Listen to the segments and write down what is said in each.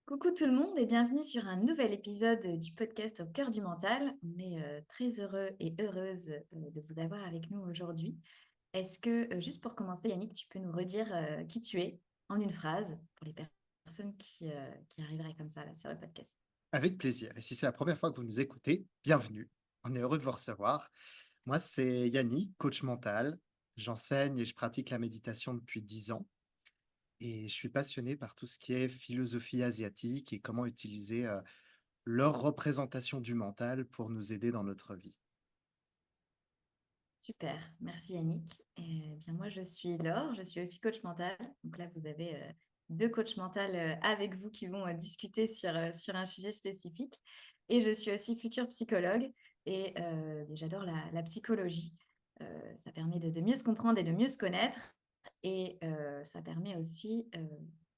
Coucou tout le monde et bienvenue sur un nouvel épisode du podcast Au cœur du mental. On est très heureux et heureuse de vous avoir avec nous aujourd'hui. Est-ce que, juste pour commencer, Yannick, tu peux nous redire qui tu es en une phrase pour les personnes qui arriveraient comme ça là, sur le podcast? Avec plaisir. Et si c'est la première fois que vous nous écoutez, bienvenue. On est heureux de vous recevoir. Moi, c'est Yannick, coach mental. J'enseigne et je pratique la méditation depuis 10 ans. Et je suis passionné par tout ce qui est philosophie asiatique et comment utiliser leur représentation du mental pour nous aider dans notre vie. Super, merci Yannick. Eh bien, moi, je suis Laure, je suis aussi coach mental. Donc là, vous avez deux coachs mentaux avec vous qui vont discuter sur un sujet spécifique. Et je suis aussi future psychologue et j'adore la psychologie. Ça permet de mieux se comprendre et de mieux se connaître. Et ça permet aussi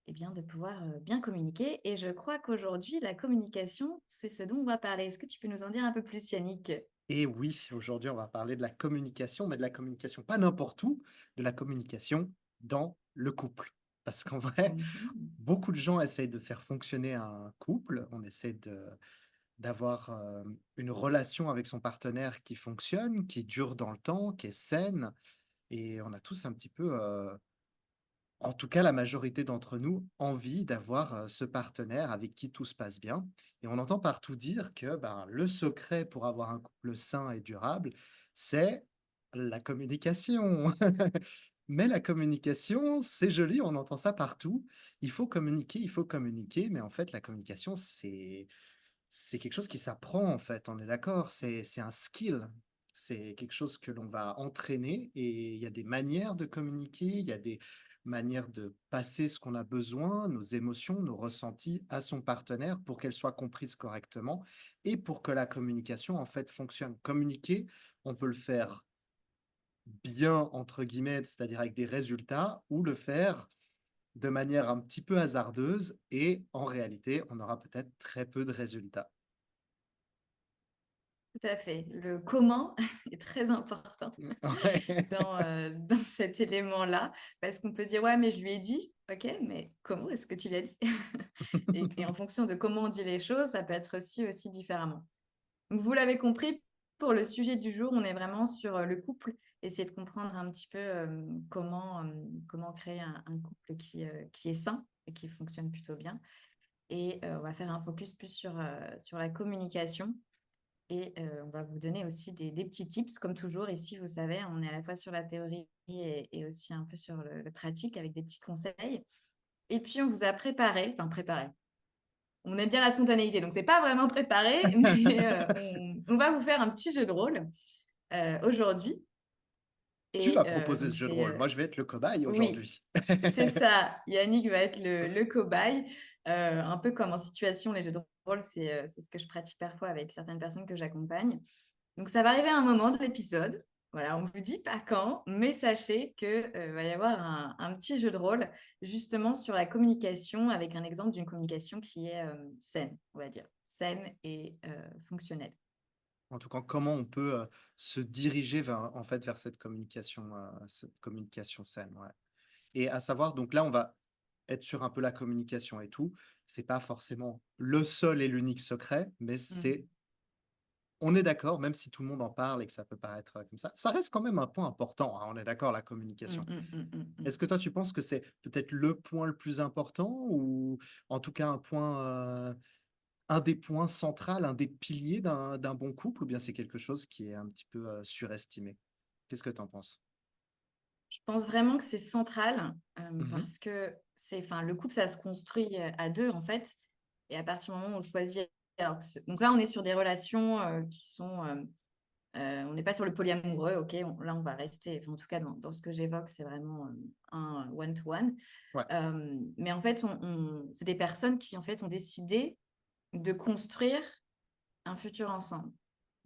eh bien, de pouvoir bien communiquer. Et je crois qu'aujourd'hui, la communication, c'est ce dont on va parler. Est-ce que tu peux nous en dire un peu plus, Yannick? Et oui, aujourd'hui, on va parler de la communication, mais de la communication pas n'importe où, de la communication dans le couple. Parce qu'en vrai, Mhm. beaucoup de gens essayent de faire fonctionner un couple. On essaie d'avoir une relation avec son partenaire qui fonctionne, qui dure dans le temps, qui est saine. Et on a tous un petit peu, en tout cas la majorité d'entre nous, envie d'avoir ce partenaire avec qui tout se passe bien. Et on entend partout dire que ben, le secret pour avoir un couple sain et durable, c'est la communication. Mais la communication, c'est joli, on entend ça partout. Il faut communiquer, mais en fait, la communication, c'est quelque chose qui s'apprend en fait, on est d'accord? C'est un skill. C'est quelque chose que l'on va entraîner et il y a des manières de communiquer, il y a des manières de passer ce qu'on a besoin, nos émotions, nos ressentis à son partenaire pour qu'elles soient comprises correctement et pour que la communication en fait fonctionne. Communiquer, on peut le faire «bien» entre guillemets, c'est-à-dire avec des résultats ou le faire de manière un petit peu hasardeuse et en réalité, on aura peut-être très peu de résultats. Tout à fait. Le comment est très important Ouais. dans cet élément-là, parce qu'on peut dire, ouais, mais je lui ai dit, ok, mais comment est-ce que tu l'as dit? Et en fonction de comment on dit les choses, ça peut être aussi différemment. Donc, vous l'avez compris, pour le sujet du jour, on est vraiment sur le couple, essayer de comprendre un petit peu comment créer un couple qui est sain et qui fonctionne plutôt bien. Et on va faire un focus plus sur la communication. Et on va vous donner aussi des petits tips, comme toujours. Ici, vous savez, on est à la fois sur la théorie et aussi un peu sur le pratique avec des petits conseils. Et puis, on vous a préparé. On aime bien la spontanéité, donc c'est pas vraiment préparé, mais on va vous faire un petit jeu de rôle aujourd'hui. Tu vas Et proposer donc, ce jeu de c'est rôle. Moi, je vais être le cobaye oui, aujourd'hui. c'est ça. Yannick va être le cobaye, un peu comme en situation, les jeux de rôle, c'est ce que je pratique parfois avec certaines personnes que j'accompagne. Donc, ça va arriver à un moment de l'épisode. Voilà, on ne vous dit pas quand, mais sachez qu'il va y avoir un petit jeu de rôle justement sur la communication avec un exemple d'une communication qui est saine, on va dire, saine et fonctionnelle. En tout cas, comment on peut, se diriger vers en fait, vers cette communication saine, ouais. Et à savoir, donc là, on va être sur un peu la communication et tout. C'est pas forcément le seul et l'unique secret, mais Mm. on est d'accord, même si tout le monde en parle et que ça peut paraître, comme ça reste quand même un point important, hein, on est d'accord, la Mm, communication. mm, mm, mm, mm. Est-ce que toi, tu penses que c'est peut-être le point le plus important ou en tout cas un des points centrales, un des piliers d'un bon couple ou bien c'est quelque chose qui est un petit peu, surestimé? Qu'est-ce que tu en penses? Je pense vraiment que c'est central Mmh. parce que enfin, le couple, ça se construit à deux en fait. Et à partir du moment où on choisit, donc là, on est sur des relations qui sont, on n'est pas sur le polyamoureux, ok. Là, on va rester, enfin, en tout cas, dans ce que j'évoque, c'est vraiment un one-to-one. Ouais. Mais en fait, c'est des personnes qui en fait ont décidé de construire un futur ensemble,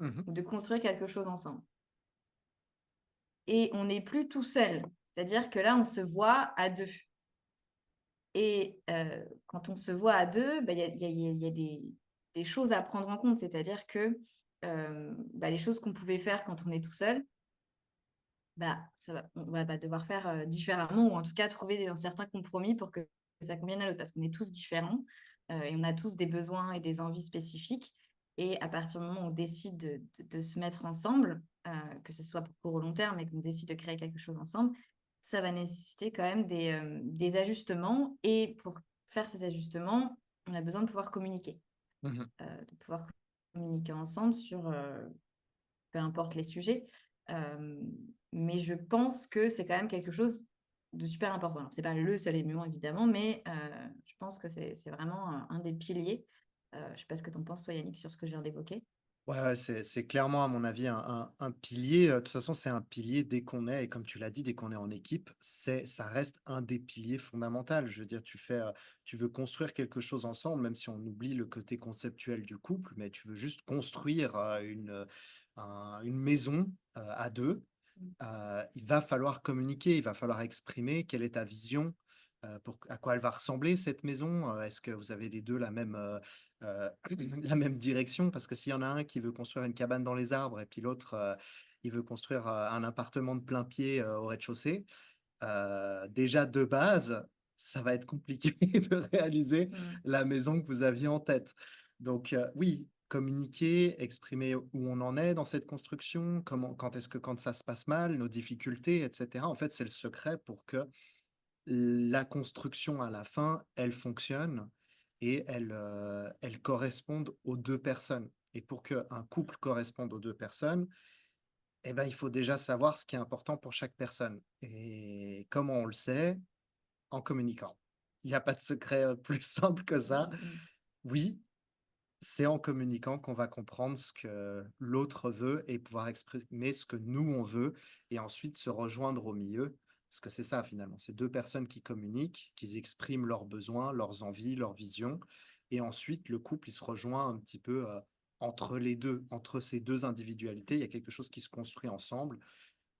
Mmh. ou de construire quelque chose ensemble. Et on n'est plus tout seul. C'est-à-dire que là, on se voit à deux. Et quand on se voit à deux, bah, il y a des choses à prendre en compte. C'est-à-dire que bah, les choses qu'on pouvait faire quand on est tout seul, bah, on va devoir faire différemment ou en tout cas trouver un certain compromis pour que ça convienne à l'autre parce qu'on est tous différents. et on a tous des besoins et des envies spécifiques. Et à partir du moment où on décide de se mettre ensemble, que ce soit pour court ou long terme, et qu'on décide de créer quelque chose ensemble, ça va nécessiter quand même des ajustements. Et pour faire ces ajustements, on a besoin de pouvoir communiquer, Mhm. de pouvoir communiquer ensemble sur peu importe les sujets. Euh, mais je pense que c'est quand même quelque chose de super important. Alors, c'est pas le seul élément, évidemment, mais je pense que c'est vraiment un des piliers. Je sais pas ce que tu en penses, toi, Yannick, sur ce que je viens d'évoquer. Ouais, ouais, c'est clairement, à mon avis, un pilier. De toute façon, c'est un pilier dès qu'on est, et comme tu l'as dit, dès qu'on est en équipe, ça reste un des piliers fondamentaux. Je veux dire, tu veux construire quelque chose ensemble, même si on oublie le côté conceptuel du couple, mais tu veux juste construire une maison à deux. Mm. Il va falloir communiquer, il va falloir exprimer quelle est ta vision, à quoi elle va ressembler cette maison. Est-ce que vous avez les deux la même direction? Parce que s'il y en a un qui veut construire une cabane dans les arbres et puis l'autre, il veut construire un appartement de plein pied au rez-de-chaussée, déjà de base, ça va être compliqué de réaliser Mm. la maison que vous aviez en tête. Donc oui, communiquer, exprimer où on en est dans cette construction, quand ça se passe mal, nos difficultés, etc. En fait, c'est le secret pour que la construction à la fin, elle fonctionne et elle corresponde aux 2 personnes. Et pour qu'un couple corresponde aux 2 personnes, eh ben, il faut déjà savoir ce qui est important pour chaque personne. Et comment on le sait? En communiquant. Il n'y a pas de secret, plus simple que Mm, ça. mm, mm. Oui, c'est en communiquant qu'on va comprendre ce que l'autre veut et pouvoir exprimer ce que nous, on veut et ensuite se rejoindre au milieu. Parce que c'est ça finalement, c'est 2 personnes qui communiquent, qui expriment leurs besoins, leurs envies, leurs visions et ensuite le couple, il se rejoint un petit peu, entre les 2, entre ces 2 individualités. Il y a quelque chose qui se construit ensemble,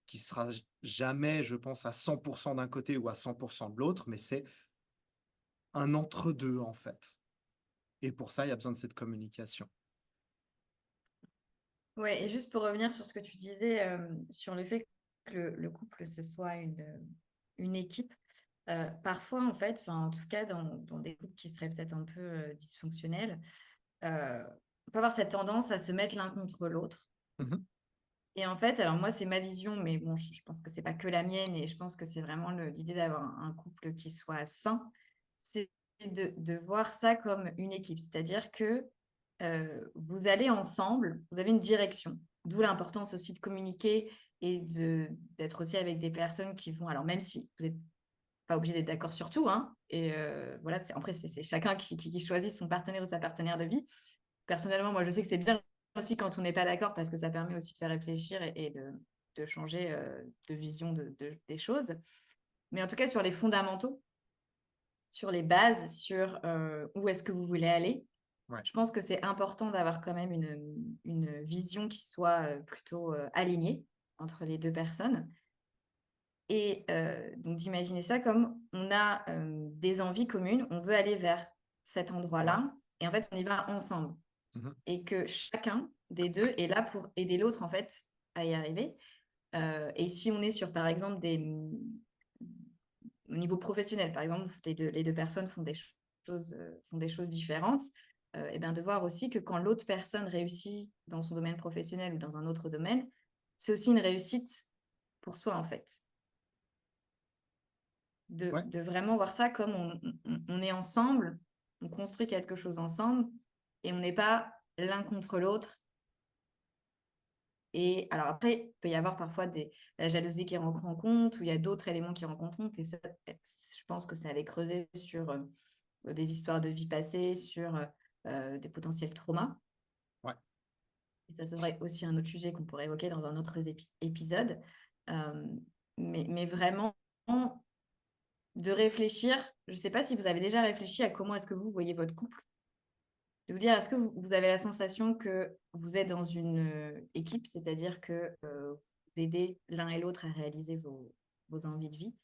qui sera jamais, je pense, à 100% d'un côté ou à 100% de l'autre, mais c'est un entre-deux, en fait. Et pour ça, il y a besoin de cette communication. Ouais, et juste pour revenir sur ce que tu disais, sur le fait que le couple, ce soit une équipe, parfois, en fait, enfin, en tout cas, dans des couples qui seraient peut-être un peu dysfonctionnels, on peut avoir cette tendance à se mettre l'un contre l'autre. Mmh. Et en fait, alors moi, c'est ma vision, mais bon, je pense que c'est pas que la mienne, et je pense que c'est vraiment l'idée d'avoir un couple qui soit sain, c'est de voir ça comme une équipe. C'est-à-dire que vous allez ensemble, vous avez une direction. D'où l'importance aussi de communiquer et d'être aussi avec des personnes qui vont, alors même si vous n'êtes pas obligé d'être d'accord sur tout, hein, et voilà, après, c'est chacun qui choisit son partenaire ou sa partenaire de vie. Personnellement, moi, je sais que c'est bien aussi quand on n'est pas d'accord parce que ça permet aussi de faire réfléchir et de changer de vision des choses. Mais en tout cas, sur les fondamentaux, sur les bases, sur où est-ce que vous voulez aller, Ouais, je pense que c'est important d'avoir quand même une vision qui soit plutôt alignée entre les deux personnes. Et donc d'imaginer ça comme on a des envies communes, on veut aller vers cet ouais. endroit-là, et en fait, on y va ensemble. Mmh. Et que chacun des deux est là pour aider l'autre, en fait, à y arriver. Et si on est sur, par exemple, au niveau professionnel, par exemple, les deux personnes font des choses différentes, et bien de voir aussi que quand l'autre personne réussit dans son domaine professionnel ou dans un autre domaine, c'est aussi une réussite pour soi, en fait. Ouais, De vraiment voir ça comme on est ensemble, on construit quelque chose ensemble, et on n'est pas l'un contre l'autre. Et alors après, il peut y avoir parfois la jalousie qui rentre en compte, ou il y a d'autres éléments qui rentrent en compte, et ça, je pense que c'est aller creuser sur des histoires de vie passée, sur des potentiels traumas. ouais, Et ça serait aussi un autre sujet qu'on pourrait évoquer dans un autre épisode. Euh, mais vraiment, de réfléchir, je ne sais pas si vous avez déjà réfléchi à comment est-ce que vous voyez votre couple, de vous dire, est-ce que vous avez la sensation que vous êtes dans une équipe, c'est-à-dire que vous aidez l'un et l'autre à réaliser vos envies de vie,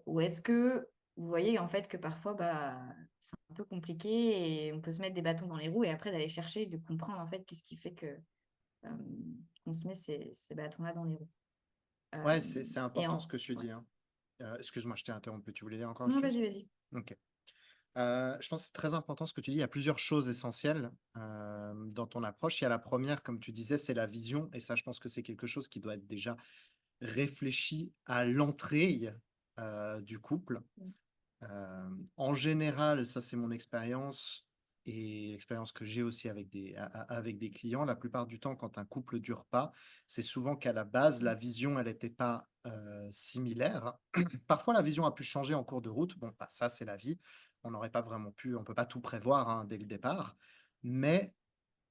ou est-ce que vous voyez en fait que parfois bah, c'est un peu compliqué et on peut se mettre des bâtons dans les roues et après d'aller chercher, de comprendre en fait qu'est-ce qui fait que euh, on se met ces bâtons-là dans les roues. ouais, Euh, c'est et important ce en... que tu Ouais. dis, hein. Excuse-moi, je t'ai interrompu, tu voulais dire encore Non, autre chose? vas-y, vas-y. OK. Je pense que c'est très important ce que tu dis. Il y a plusieurs choses essentielles, dans ton approche. Il y a la première, comme tu disais, c'est la vision et ça, je pense que c'est quelque chose qui doit être déjà réfléchi à l'entrée, du couple. Mmh. En général, ça c'est mon expérience et l'expérience que j'ai aussi avec avec des clients. La plupart du temps, quand un couple dure pas, c'est souvent qu'à la base, Mmh. la vision, elle n'était pas, similaire. Parfois, la vision a pu changer en cours de route. Bon, bah, ça, c'est la vie. On peut pas tout prévoir, hein, dès le départ. Mais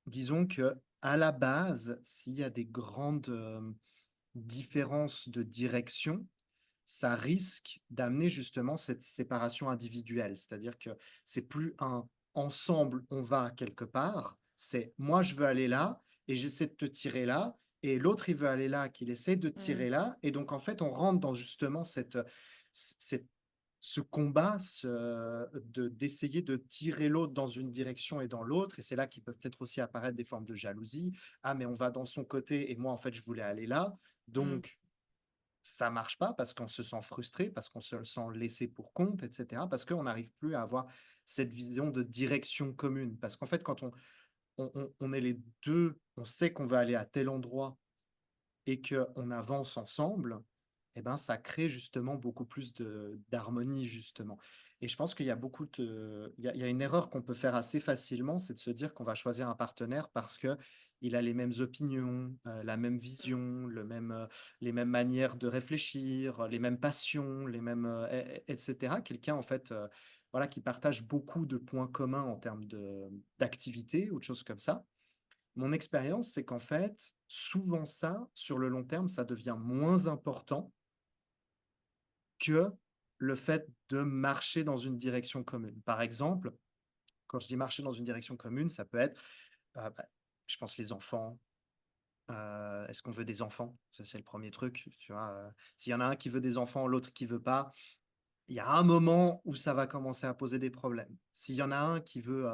disons que à la base, s'il y a des grandes, différences de direction, ça risque d'amener justement cette séparation individuelle. C'est-à-dire que c'est plus un ensemble, on va quelque part, c'est moi je veux aller là et j'essaie de te tirer là et l'autre il veut aller là, qu'il essaie de Mmh. tirer là et donc en fait on rentre dans justement cette ce combat, d'essayer de tirer l'autre dans une direction et dans l'autre et c'est là qu'il peuvent peut-être aussi apparaître des formes de jalousie. «Ah mais on va dans son côté et moi en fait je voulais aller là, Mmh. donc ça marche pas parce qu'on se sent frustré, parce qu'on se sent laissé pour compte et cetera, parce qu'on n'arrive plus à avoir cette vision de direction commune. Parce qu'en fait, quand on est les 2, on sait qu'on va aller à tel endroit et qu'on avance ensemble, et ben, ça crée justement beaucoup plus de d'harmonie, justement. Et je pense qu'il y a beaucoup de il y a une erreur qu'on peut faire assez facilement, c'est de se dire qu'on va choisir un partenaire parce que il a les mêmes opinions, la même Mmh. vision, les mêmes manières de réfléchir, les mêmes passions, les mêmes, et cetera. Quelqu'un en fait, voilà, qui partage beaucoup de points communs en termes d'activités ou de choses comme ça. Mon expérience, c'est qu'en fait, souvent ça, sur le long terme, ça devient moins important que le fait de marcher dans une direction commune. Par exemple, quand je dis marcher dans une direction commune, ça peut être, bah, je pense les enfants, est-ce qu'on veut des enfants? Ça, c'est le premier truc, tu vois? S'il y en a un qui veut des enfants, l'autre qui veut pas, il y a un moment où ça va commencer à poser des problèmes. S'il y en a un qui veut,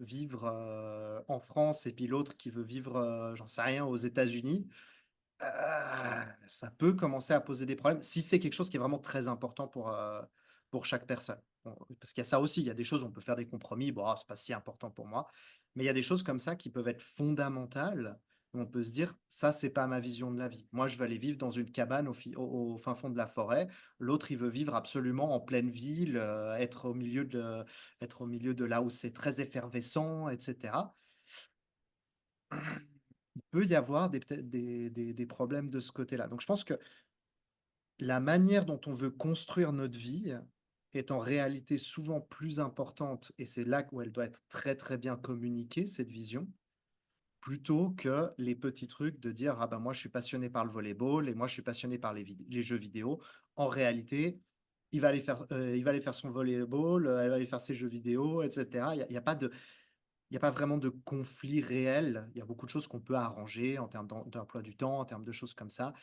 vivre, en France et puis l'autre qui veut vivre, j'en sais rien, aux États-Unis, ça peut commencer à poser des problèmes, si c'est quelque chose qui est vraiment très important pour chaque personne. Bon, parce qu'il y a ça aussi, il y a des choses où on peut faire des compromis, bon, ah, c'est pas si important pour moi. Mais il y a des choses comme ça qui peuvent être fondamentales, où on peut se dire: «Ça, c'est pas ma vision de la vie. Moi, je veux aller vivre dans une cabane au fin fond de la forêt. L'autre, il veut vivre absolument en pleine ville, être au milieu de là où c'est très effervescent et cetera». Il peut y avoir des peut-être des problèmes de ce côté-là. Donc je pense que la manière dont on veut construire notre vie est en réalité souvent plus importante et c'est là où elle doit être très, très bien communiquée, cette vision, plutôt que les petits trucs de dire: «Ah ben moi je suis passionné par le volleyball et moi je suis passionné par les jeux vidéo». En réalité, il va aller faire son volleyball, elle va aller faire ses jeux vidéo et cetera. Il y a pas de il y a pas vraiment de conflit réel. Il y a beaucoup de choses qu'on peut arranger en termes d'emploi du temps, en termes de choses comme ça.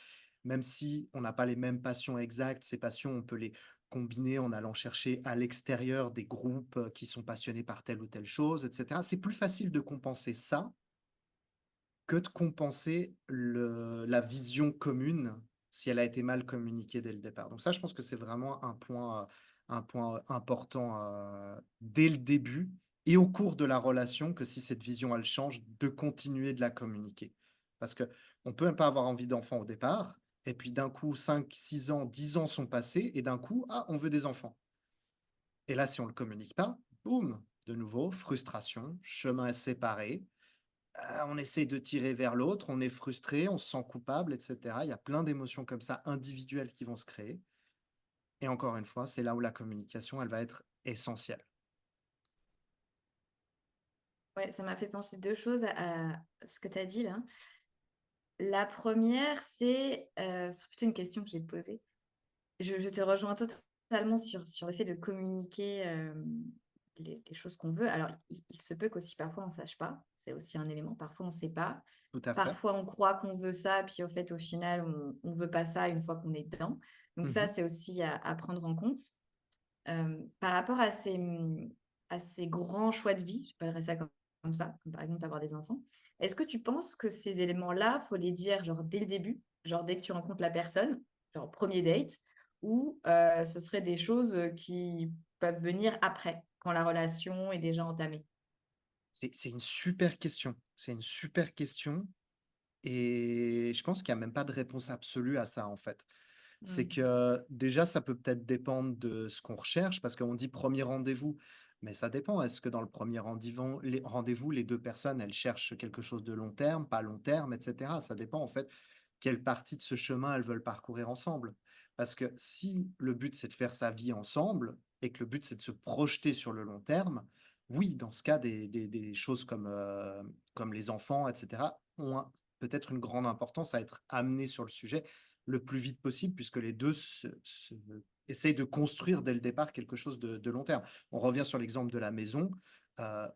Même si on n'a pas les mêmes passions exactes, ces passions, on peut les combiner en allant chercher à l'extérieur des groupes, qui sont passionnés par telle ou telle chose et cetera. C'est plus facile de compenser ça, que de compenser la vision commune, si elle a été mal communiquée dès le départ. Donc ça, je pense que c'est vraiment un point important, dès le début et au cours de la relation, que si cette vision, elle change, de continuer de la communiquer. Parce que on peut même pas avoir envie d'enfants au départ et puis d'un coup 5, 6 ans, 10 ans sont passés et d'un coup: «Ah, on veut des enfants». Et là, si on le communique pas, boum, de nouveau frustration, chemin séparés. On essaie de tirer vers l'autre, on est frustré, on se sent coupable et cetera. Il y a plein d'émotions comme ça individuelles qui vont se créer et encore une fois, c'est là où la communication, elle va être essentielle. Ouais, ça m'a fait penser 2 choses à ce que tu as dit là. La première, c'est plutôt une question que je vais te poser. Je te rejoins totalement sur le fait de communiquer, les choses qu'on veut. Alors, il se peut qu'aussi parfois on sache pas, c'est aussi un élément. Parfois on sait pas. Tout à fait. Parfois on croit qu'on veut ça, puis au fait, au final, on veut pas ça une fois qu'on est dedans. Donc ça, Mmh. c'est aussi à prendre en compte. Par rapport à ces grands choix de vie, j'appellerais ça comme ça, comme par exemple avoir des enfants. Est-ce que tu penses que ces éléments-là, faut les dire genre dès le début, genre dès que tu rencontres la personne, genre premier date, ou ce serait des choses, qui peuvent venir après? quand la relation est déjà entamée? C'est une super question. C'est une super question et je pense qu'il y a même pas de réponse absolue à ça, en fait. C'est Mmh. que, déjà, ça peut peut-être dépendre de ce qu'on recherche parce qu'on dit premier rendez-vous, mais ça dépend. Est-ce que dans le premier rendez-vous, les 2 personnes, elles cherchent quelque chose de long terme, pas long terme, et cetera? Ça dépend, en fait, quelle partie de ce chemin elles veulent parcourir ensemble. Parce que si le but, c'est de faire sa vie ensemble et que le but, c'est de se projeter sur le long terme, oui, dans ce cas, des choses comme les enfants, et cetera, ont peut-être une grande importance à être amenées sur le sujet le plus vite possible puisque les 2 essayent de construire dès le départ quelque chose de long terme. On revient sur l'exemple de la maison, heu,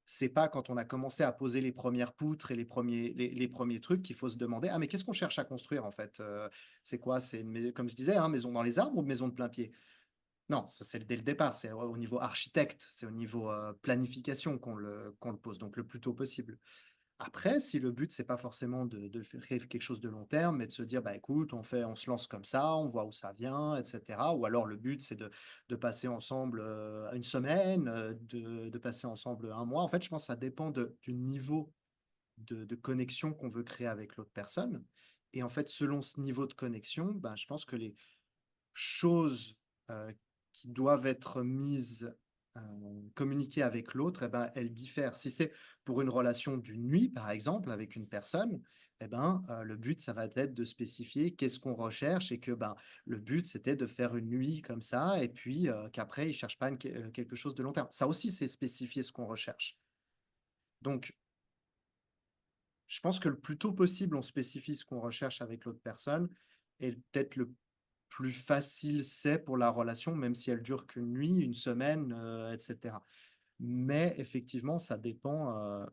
c'est pas quand on a commencé à poser les premières poutres et les premiers trucs qu'il faut se demander: «Ah mais qu'est-ce qu'on cherche à construire en fait? C'est quoi? C'est une mais comme je disais, hein, maison dans les arbres ou maison de plein pied?» Non, ça c'est dès le départ, c'est au niveau architecte, c'est au niveau, planification qu'on le pose, donc le plus tôt possible. Après, si le but, c'est pas forcément de faire quelque chose de long terme, mais de se dire: «Bah, écoute, on se lance comme ça, on voit où ça vient» et cetera. Ou alors le but, c'est de passer ensemble, 1 semaine, de passer ensemble 1 mois. En fait, je pense que ça dépend du niveau de connexion qu'on veut créer avec l'autre personne et en fait, selon ce niveau de connexion, ben, je pense que les choses, qui doivent être mises, communiquées avec l'autre et ben, elles diffèrent. Si c'est pour une relation d'une nuit, par exemple, avec une personne et ben, le but, ça va être de spécifier qu'est-ce qu'on recherche et que, ben, le but, c'était de faire une nuit comme ça et puis, qu'après ils cherchent pas quelque chose de long terme. Ça aussi, c'est spécifier ce qu'on recherche. Donc je pense que le plus tôt possible, on spécifie ce qu'on recherche avec l'autre personne et peut-être le plus facile c'est pour la relation, même si elle dure qu'une nuit, une semaine, et cetera. Mais effectivement, ça dépend,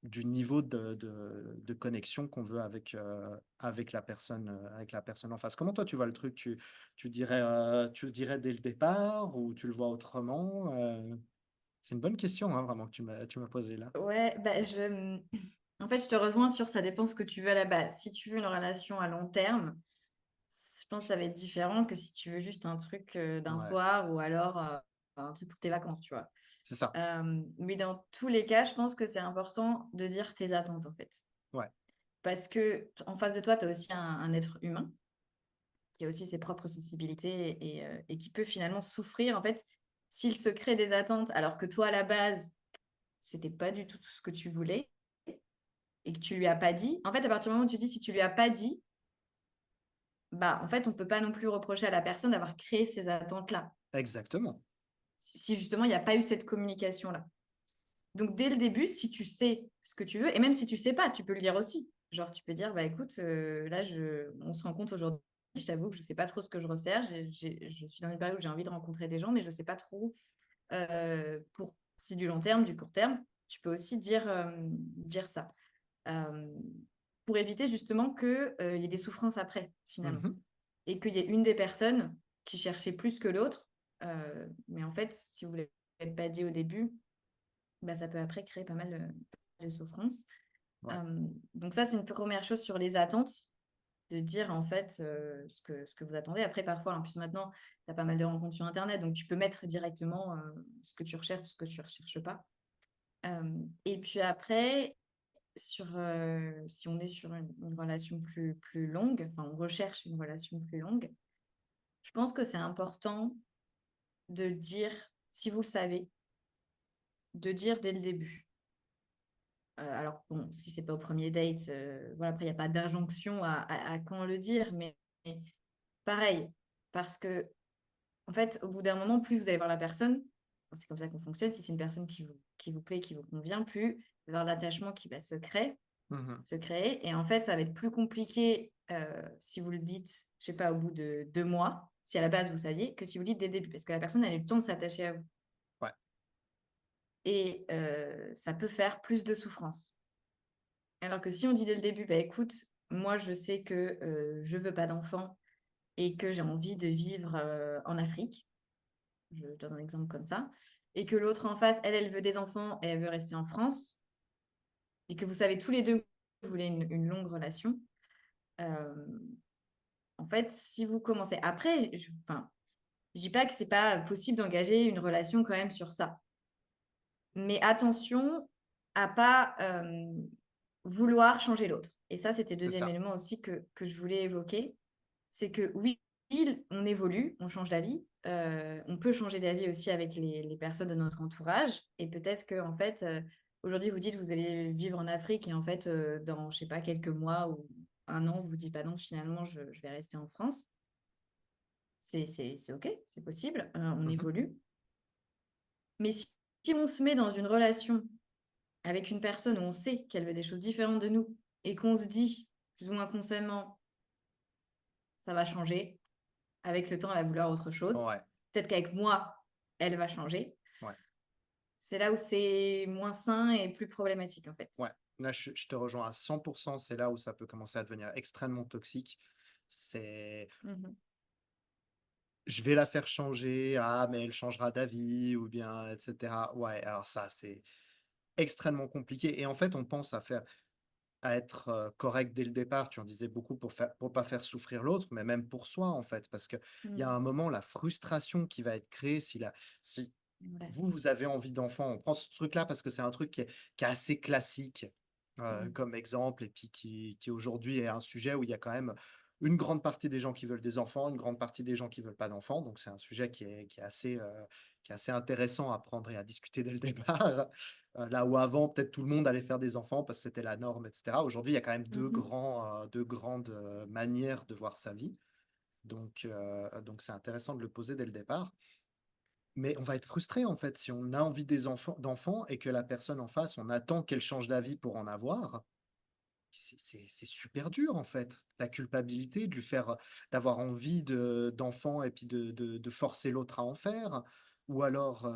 du niveau de connexion qu'on veut avec la personne en face. Comment toi tu vois le truc? Tu dirais dès le départ ou tu le vois autrement? C'est une bonne question, hein, vraiment que tu m'as posée là. Ouais, bah, en fait, je te rejoins sur ça dépend ce que tu veux à la base. Si tu veux une relation à long terme, je pense que ça va être différent que si tu veux juste un truc d'un Ouais, soir ou alors un truc pour tes vacances, tu vois. c'est ça. Mais dans tous les cas, je pense que c'est important de dire tes attentes, en fait. Ouais, Parce que en face de toi, tu as aussi un être humain qui a aussi ses propres sensibilités et qui peut finalement souffrir, en fait, s'il se crée des attentes alors que toi, à la base, c'était pas du tout ce que tu voulais et que tu lui as pas dit. En fait, à partir du moment où tu dis si tu lui as pas dit, bah, en fait, on peut pas non plus reprocher à la personne d'avoir créé ces attentes-là. exactement. Si justement, il n'y a pas eu cette communication-là. Donc, dès le début, si tu sais ce que tu veux, et même si tu sais pas, tu peux le dire aussi. Genre, tu peux dire, bah écoute, là, on se rencontre aujourd'hui. Je t'avoue que je sais pas trop ce que je recherche. Je suis dans une période où j'ai envie de rencontrer des gens, mais je sais pas trop pour c'est du long terme, du court terme. Tu peux aussi dire ça. Euh, pour éviter justement qu'il y ait des souffrances après, finalement. Mmh. Et qu'il y ait une des personnes qui cherchait plus que l'autre. Mais en fait, si vous ne l'avez pas dit au début, bah, ça peut après créer pas mal de souffrance. Ouais. Euh, donc ça, c'est une première chose sur les attentes, de dire en fait ce que vous attendez. Après, parfois, en plus maintenant, tu as pas mal de rencontres sur Internet, donc tu peux mettre directement ce que tu recherches, ce que tu ne recherches pas. Et puis après, si on est sur une relation plus longue, enfin on recherche une relation plus longue, je pense que c'est important de dire, si vous le savez, de dire dès le début. Alors, bon, si c'est pas au premier date, voilà, après, il n'y a pas d'injonction à quand le dire, mais pareil, parce que, en fait, au bout d'un moment, plus vous allez voir la personne, c'est comme ça qu'on fonctionne, si c'est une personne qui vous plaît, qui vous convient, plus il va y avoir l'attachement qui va Mmh. se créer, et en fait, ça va être plus compliqué si vous le dites, je sais pas, au bout de 2 mois, si à la base vous saviez, que si vous le dites dès le début, parce que la personne, elle a eu le temps de s'attacher à vous. Ouais, Et ça peut faire plus de souffrance. Alors que si on dit dès le début, bah écoute, moi je sais que je veux pas d'enfant et que j'ai envie de vivre en Afrique, je donne un exemple comme ça, et que l'autre en face, elle veut des enfants et elle veut rester en France, et que vous savez tous les deux que vous voulez une longue relation, euh, en fait, si vous commencez après, enfin, je dis pas que c'est pas possible d'engager une relation quand même sur ça. mais attention à pas vouloir changer l'autre. Et ça, c'était le C'est deuxième ça. élément aussi que je voulais évoquer. C'est que oui, on évolue, on change d'avis. On peut changer d'avis aussi avec les personnes de notre entourage. Et peut-être que, en fait, aujourd'hui, vous dites que vous allez vivre en Afrique et en fait, dans, je sais pas, quelques mois ou un an, vous vous dites, bah non, finalement, je vais rester en France. C'est OK, c'est possible, on Mmh. évolue. Mais si on se met dans une relation avec une personne où on sait qu'elle veut des choses différentes de nous et qu'on se dit, plus ou moins consciemment, ça va changer, avec le temps, elle va vouloir autre chose. Ouais, Peut-être qu'avec moi, elle va changer. ouais, C'est là où c'est moins sain et plus problématique, en fait. ouais. Là, je te rejoins à 100. C'est là où ça peut commencer à devenir extrêmement toxique. C'est: Mhm. «Je vais la faire changer. Ah, mais elle changera d'avis» ou bien et cetera. Ouais, alors ça, c'est extrêmement compliqué et en fait, on pense à être, correct dès le départ. Tu en disais beaucoup pour pas faire souffrir l'autre, mais même pour soi, en fait. Parce qu'il y a Mm. un moment, la frustration qui va être créée si Ouais. vous avez envie d'enfant, on prend ce truc-là parce que c'est un truc qui est assez classique, Mm. comme exemple et puis qui aujourd'hui est un sujet où il y a quand même une grande partie des gens qui veulent des enfants, une grande partie des gens qui veulent pas d'enfants. Donc c'est un sujet qui est assez intéressant à prendre et à discuter dès le départ. Là où avant, peut-être tout le monde allait faire des enfants parce que c'était la norme et cetera. Aujourd'hui, il y a quand même Mhm. 2 grandes, manières de voir sa vie. Donc c'est intéressant de le poser dès le départ. Mais on va être frustré, en fait, si on a envie d'enfants et que la personne en face, on attend qu'elle change d'avis pour en avoir. C'est super dur, en fait. La culpabilité de lui faire, d'avoir envie d'enfants et puis de forcer l'autre à en faire. Ou alors,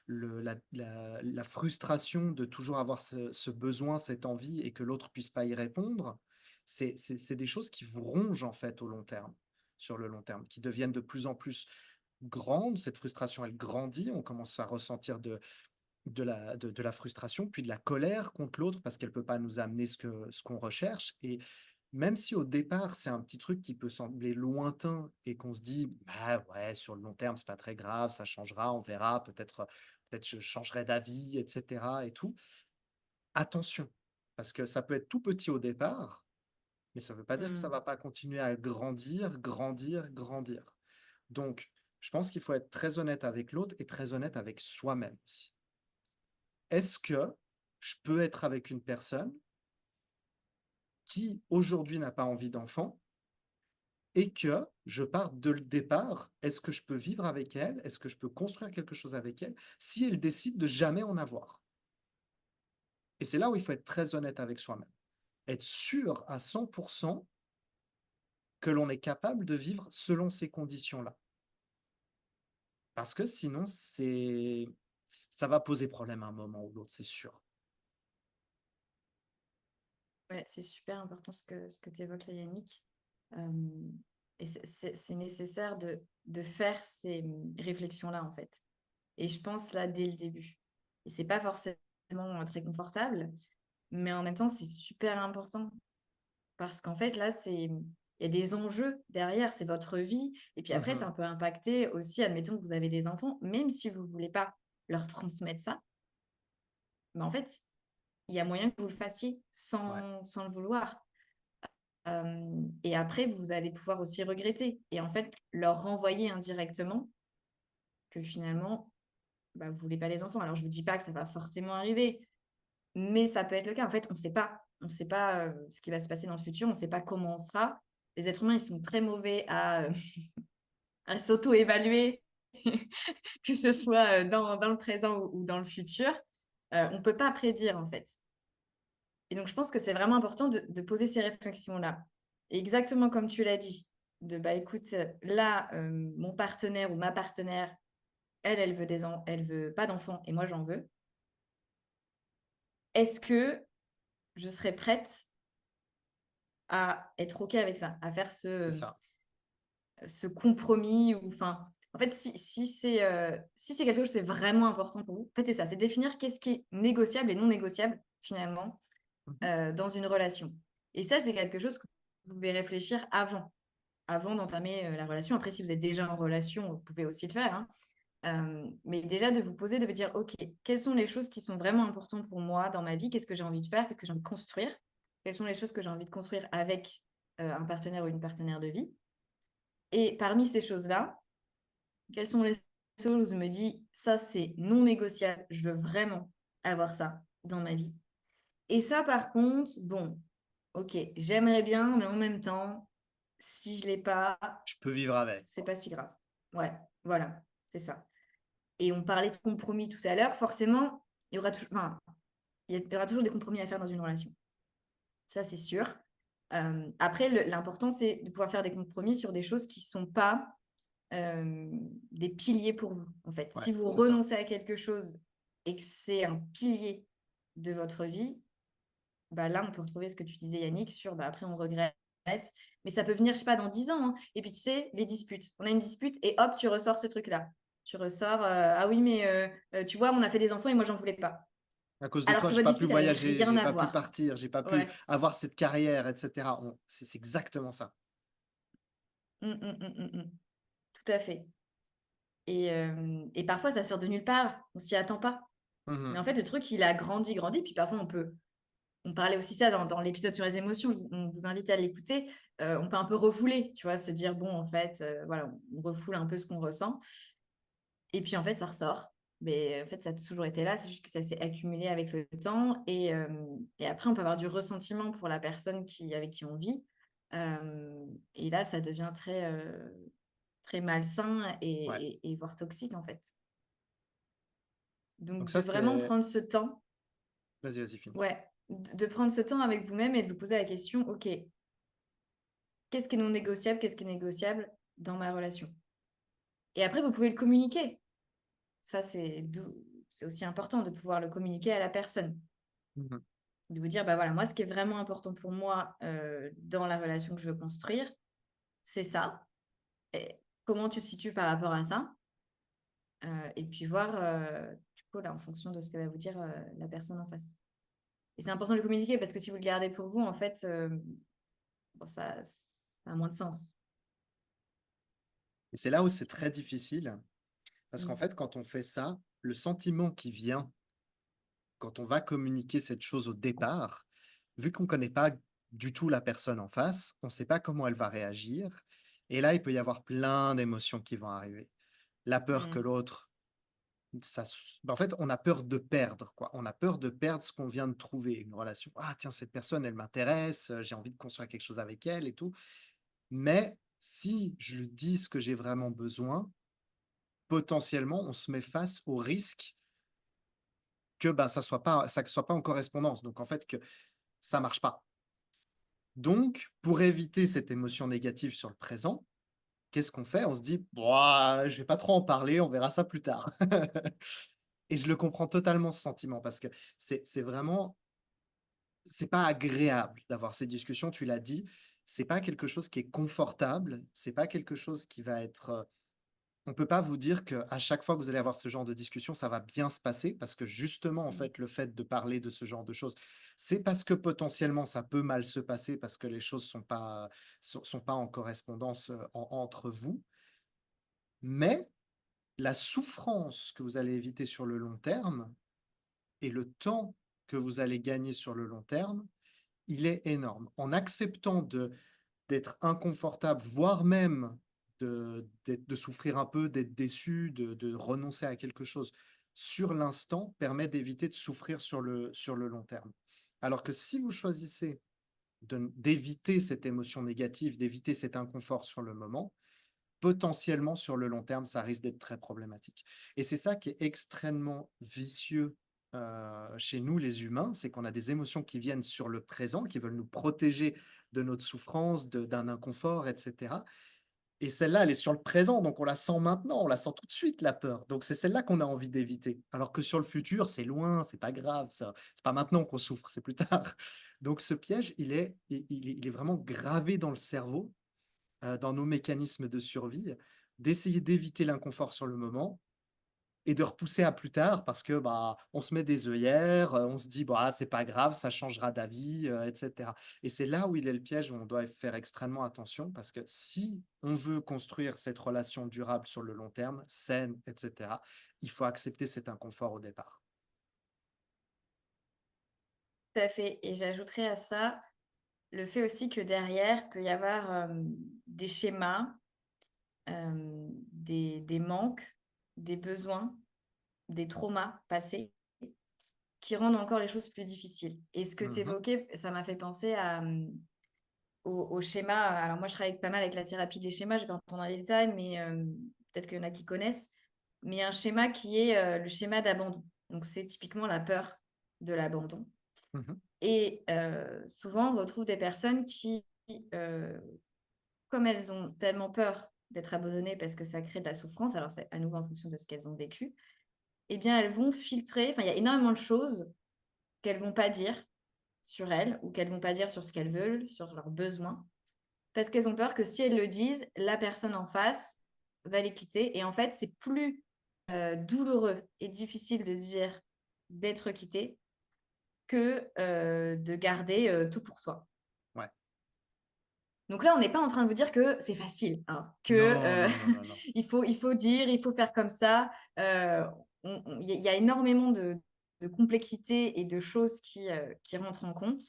la frustration de toujours avoir ce besoin, cette envie et que l'autre puisse pas y répondre. C'est des choses qui vous rongent, en fait, au long terme, sur le long terme, qui deviennent de plus en plus grande, cette frustration, elle grandit, on commence à ressentir de la frustration, puis de la colère contre l'autre parce qu'elle peut pas nous amener ce qu'on recherche et même si au départ, c'est un petit truc qui peut sembler lointain et qu'on se dit: «Bah, ouais, sur le long terme, c'est pas très grave, ça changera, on verra, peut-être je changerai d'avis» et cetera et tout. Attention, parce que ça peut être tout petit au départ, mais ça veut pas dire que ça Mm. va pas continuer à grandir, grandir, grandir. Donc, je pense qu'il faut être très honnête avec l'autre et très honnête avec soi-même aussi. Est-ce que je peux être avec une personne qui aujourd'hui n'a pas envie d'enfant et que je pars de le départ, est-ce que je peux vivre avec elle? Est-ce que je peux construire quelque chose avec elle si elle décide de jamais en avoir? Et c'est là où il faut être très honnête avec soi-même. Être sûr à 100% que l'on est capable de vivre selon ces conditions-là. Parce que sinon, ça va poser problème à un moment ou l'autre, c'est sûr. Ouais, c'est super important ce que tu évoques là, Yannick. Euh, et c'est nécessaire de faire ces réflexions-là, en fait. Et je pense là dès le début. Et c'est pas forcément très confortable, mais en même temps, c'est super important. Parce qu'en fait, là, il y a des enjeux derrière, c'est votre vie. Et puis après, Mmh. ça peut impacter aussi, admettons que vous avez des enfants, même si vous ne voulez pas leur transmettre ça, mais en fait, il y a moyen que vous le fassiez Ouais, sans le vouloir. Et après, vous allez pouvoir aussi regretter et en fait, leur renvoyer indirectement que finalement, bah, vous ne voulez pas les enfants. Alors, je ne vous dis pas que ça va forcément arriver, mais ça peut être le cas. En fait, on ne sait pas. On ne sait pas ce qui va se passer dans le futur. On ne sait pas comment on sera. Les êtres humains, ils sont très mauvais à s'auto-évaluer, que ce soit dans le présent ou dans le futur. On ne peut pas prédire, en fait. Et donc, je pense que c'est vraiment important de poser ces réflexions-là. Et exactement comme tu l'as dit, de bah écoute, là, mon partenaire ou ma partenaire, elle veut elle veut pas d'enfants et moi j'en veux. Est-ce que je serais prête à être OK avec ça, à faire c'est ça. ce compromis ou enfin, en fait, si c'est quelque chose, c'est vraiment important pour vous. En fait, c'est ça, c'est définir qu'est-ce qui est négociable et non négociable finalement Mmh. dans une relation. Et ça, c'est quelque chose que vous pouvez réfléchir avant d'entamer la relation. Après, si vous êtes déjà en relation, vous pouvez aussi le faire, hein. Mais déjà de vous poser, de vous dire, OK, quelles sont les choses qui sont vraiment importantes pour moi dans ma vie? Qu'est-ce que j'ai envie de faire? Qu'est-ce que j'ai envie de construire? Quelles sont les choses que j'ai envie de construire avec un partenaire ou une partenaire de vie? Et parmi ces choses-là, quelles sont les choses où je me dis, ça c'est non négociable, je veux vraiment avoir ça dans ma vie. Et ça, par contre, bon, ok, j'aimerais bien, mais en même temps, si je l'ai pas, Je peux vivre avec, c'est quoi. pas si grave. Ouais, voilà, c'est ça. Et on parlait de compromis tout à l'heure, forcément, enfin, il y aura toujours des compromis à faire dans une relation. Ça, c'est sûr. Après, l'important, c'est de pouvoir faire des compromis sur des choses qui sont pas euh, des piliers pour vous, en fait. Ouais, Si vous c'est ça. renoncez à quelque chose et que c'est un pilier de votre vie, bah là, on peut retrouver ce que tu disais, Yannick, sur bah, après, on regrette. Mais ça peut venir, je sais pas, dans 10 ans, hein. Et puis, tu sais, les disputes. On a une dispute et hop, tu ressors ce truc-là. Tu ressors, ah oui, mais tu vois, on a fait des enfants et moi, j'en voulais pas. À cause de Alors toi, que j'ai votre pas pu dispute, elle avait voyager, rien j'ai à pas pu voir. partir, j'ai pas pu Ouais. avoir cette carrière, etc. C'est exactement ça. Mm. Tout à fait. Et parfois, ça sort de nulle part. On s'y attend pas. Mais Mhm. en fait, le truc, il a grandi, grandi. Puis parfois, on parlait aussi ça dans l'épisode sur les émotions. On vous invite à l'écouter. On peut un peu refouler, tu vois, se dire, bon, en fait, voilà, on refoule un peu ce qu'on ressent. Et puis, en fait, ça ressort. Mais en fait, ça a toujours été là. C'est juste que ça s'est accumulé avec le temps. Et après, on peut avoir du ressentiment pour la personne avec qui on vit. Et là, ça devient très malsain Ouais. et voire toxique, en fait. Donc Donc, de ça, vraiment c'est... prendre ce temps, Vas-y, vas-y, finis. ouais, de prendre ce temps avec vous-même et de vous poser la question, OK, qu'est-ce qui est non négociable, qu'est-ce qui est négociable dans ma relation? Et après, vous pouvez le communiquer. Ça, c'est aussi important de pouvoir le communiquer à la personne. Mhm. De vous dire, bah voilà, moi, ce qui est vraiment important pour moi dans la relation que je veux construire, c'est ça. Et comment tu te situes par rapport à ça? Et puis voir, du coup, là, en fonction de ce que va vous dire la personne en face. Et c'est important de le communiquer parce que si vous le gardez pour vous, en fait, bon, ça a moins de sens. Et c'est là où c'est très difficile, parce qu'en Mm. fait, quand on fait ça, le sentiment qui vient quand on va communiquer cette chose au départ, vu qu'on ne connaît pas du tout la personne en face, on ne sait pas comment elle va réagir. Et là, il peut y avoir plein d'émotions qui vont arriver. La peur que Mm. l'autre, en fait, on a peur de perdre, quoi. On a peur de perdre ce qu'on vient de trouver, une relation. Ah, tiens, cette personne, elle m'intéresse, j'ai envie de construire quelque chose avec elle et tout. Mais si je lui dis ce que j'ai vraiment besoin, potentiellement, on se met face au risque que ben, ça soit pas en correspondance. Donc, en fait, que ça marche pas. Donc, pour éviter cette émotion négative sur le présent, qu'est-ce qu'on fait? On se dit: «Bah, je vais pas trop en parler, on verra ça plus tard». Et je le comprends totalement ce sentiment parce que c'est vraiment c'est pas agréable d'avoir ces discussions, tu l'as dit. C'est pas quelque chose qui est confortable, c'est pas quelque chose qui va être, on peut pas vous dire qu'à chaque fois que vous allez avoir ce genre de discussion, ça va bien se passer parce que justement, en Mm. fait, le fait de parler de ce genre de choses, c'est parce que potentiellement ça peut mal se passer parce que les choses sont pas en correspondance, entre vous. Mais la souffrance que vous allez éviter sur le long terme et le temps que vous allez gagner sur le long terme, il est énorme. En acceptant d'être inconfortable, voire même de souffrir un peu, d'être déçu, de renoncer à quelque chose sur l'instant permet d'éviter de souffrir sur le long terme. Alors que si vous choisissez d'éviter cette émotion négative, d'éviter cet inconfort sur le moment, potentiellement sur le long terme, ça risque d'être très problématique. Et c'est ça qui est extrêmement vicieux chez nous, les humains, c'est qu'on a des émotions qui viennent sur le présent, qui veulent nous protéger de notre souffrance, d'un inconfort, etc. Et celle-là, elle est sur le présent, donc on la sent maintenant, on la sent tout de suite, la peur. Donc c'est celle-là qu'on a envie d'éviter. Alors que sur le futur, c'est loin, c'est pas grave, ça. C'est pas maintenant qu'on souffre, c'est plus tard. Donc ce piège, il est vraiment gravé dans le cerveau, dans nos mécanismes de survie, d'essayer d'éviter l'inconfort sur le moment et de repousser à plus tard parce que, bah, on se met des œillères, on se dit: «Bah, c'est pas grave, ça changera d'avis», et cetera. Et c'est là où il est le piège, où on doit faire extrêmement attention parce que si on veut construire cette relation durable sur le long terme, saine, et cetera, il faut accepter cet inconfort au départ. Tout à fait et j'ajouterais à ça le fait aussi que derrière, peut y avoir, des schémas, des manques, des besoins, des traumas passés qui rendent encore les choses plus difficiles et ce que tu Mmh. évoquais, ça m'a fait penser à, au schéma, alors moi je travaille pas mal avec la thérapie des schémas, je vais pas rentrer dans les détails, mais peut-être qu'il y en a qui connaissent. Mais il y a un schéma qui est, le schéma d'abandon. Donc c'est typiquement la peur de l'abandon Mmh. et souvent on retrouve des personnes qui, heu, comme elles ont tellement peur d'être abandonnées parce que ça crée de la souffrance, alors c'est à nouveau en fonction de ce qu'elles ont vécu, eh bien elles vont filtrer, enfin il y a énormément de choses qu'elles vont pas dire sur elles ou qu'elles vont pas dire sur ce qu'elles veulent, sur leurs besoins. Parce qu'elles ont peur que si elles le disent, la personne en face va les quitter et en fait, c'est plus, douloureux et difficile de dire d'être quitté que, de garder, tout pour soi. Ouais. Donc là, on n'est pas en train de vous dire que c'est facile, hein, Non, que, non, non, non, non. il faut dire, il faut faire comme ça. Il y a énormément de complexité et de choses qui rentrent en compte.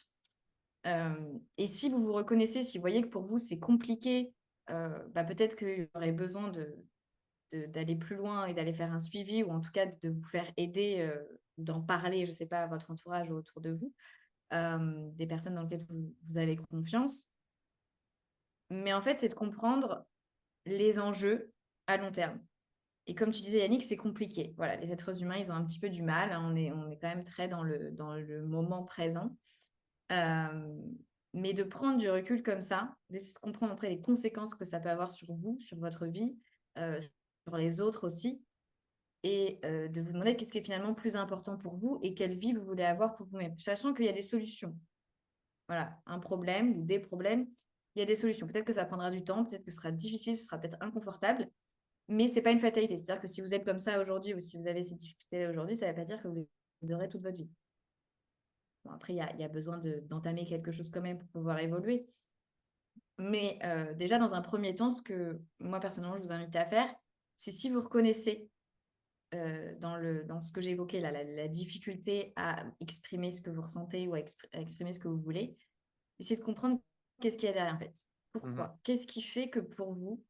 Et si vous vous reconnaissez, si vous voyez que pour vous c'est compliqué, bah, peut-être qu'il y aurait besoin d'aller plus loin et d'aller faire un suivi ou en tout cas de vous faire aider, d'en parler, je sais pas, à votre entourage ou autour de vous, des personnes dans lesquelles vous avez confiance. Mais en fait, c'est de comprendre les enjeux à long terme. Et comme tu disais Yannick, c'est compliqué. Voilà, les êtres humains, ils ont un petit peu du mal, hein, on est quand même très dans le moment présent. Hem, mais de prendre du recul comme ça, d'essayer de comprendre après les conséquences que ça peut avoir sur vous, sur votre vie, heu, sur les autres aussi et de vous demander qu'est-ce qui est finalement plus important pour vous et quelle vie vous voulez avoir pour vous-même. Sachant qu'il y a des solutions. Voilà, un problème ou des problèmes, il y a des solutions. Peut-être que ça prendra du temps, peut-être que ce sera difficile, ce sera peut-être inconfortable, mais c'est pas une fatalité. C'est-à-dire que si vous êtes comme ça aujourd'hui ou si vous avez ces difficultés aujourd'hui, ça ne veut pas dire que vous les aurez toute votre vie. Bon après il y a besoin d'entamer quelque chose quand même pour pouvoir évoluer. Mais déjà, dans un premier temps, ce que moi, personnellement, je vous invite à faire, c'est si vous reconnaissez dans ce que j'ai évoqué là, la difficulté à exprimer ce que vous ressentez ou à exprimer ce que vous voulez, essayez de comprendre qu'est-ce qu'il y a derrière, en fait. Mmh. Pourquoi? Qu'est-ce qui fait que pour vous,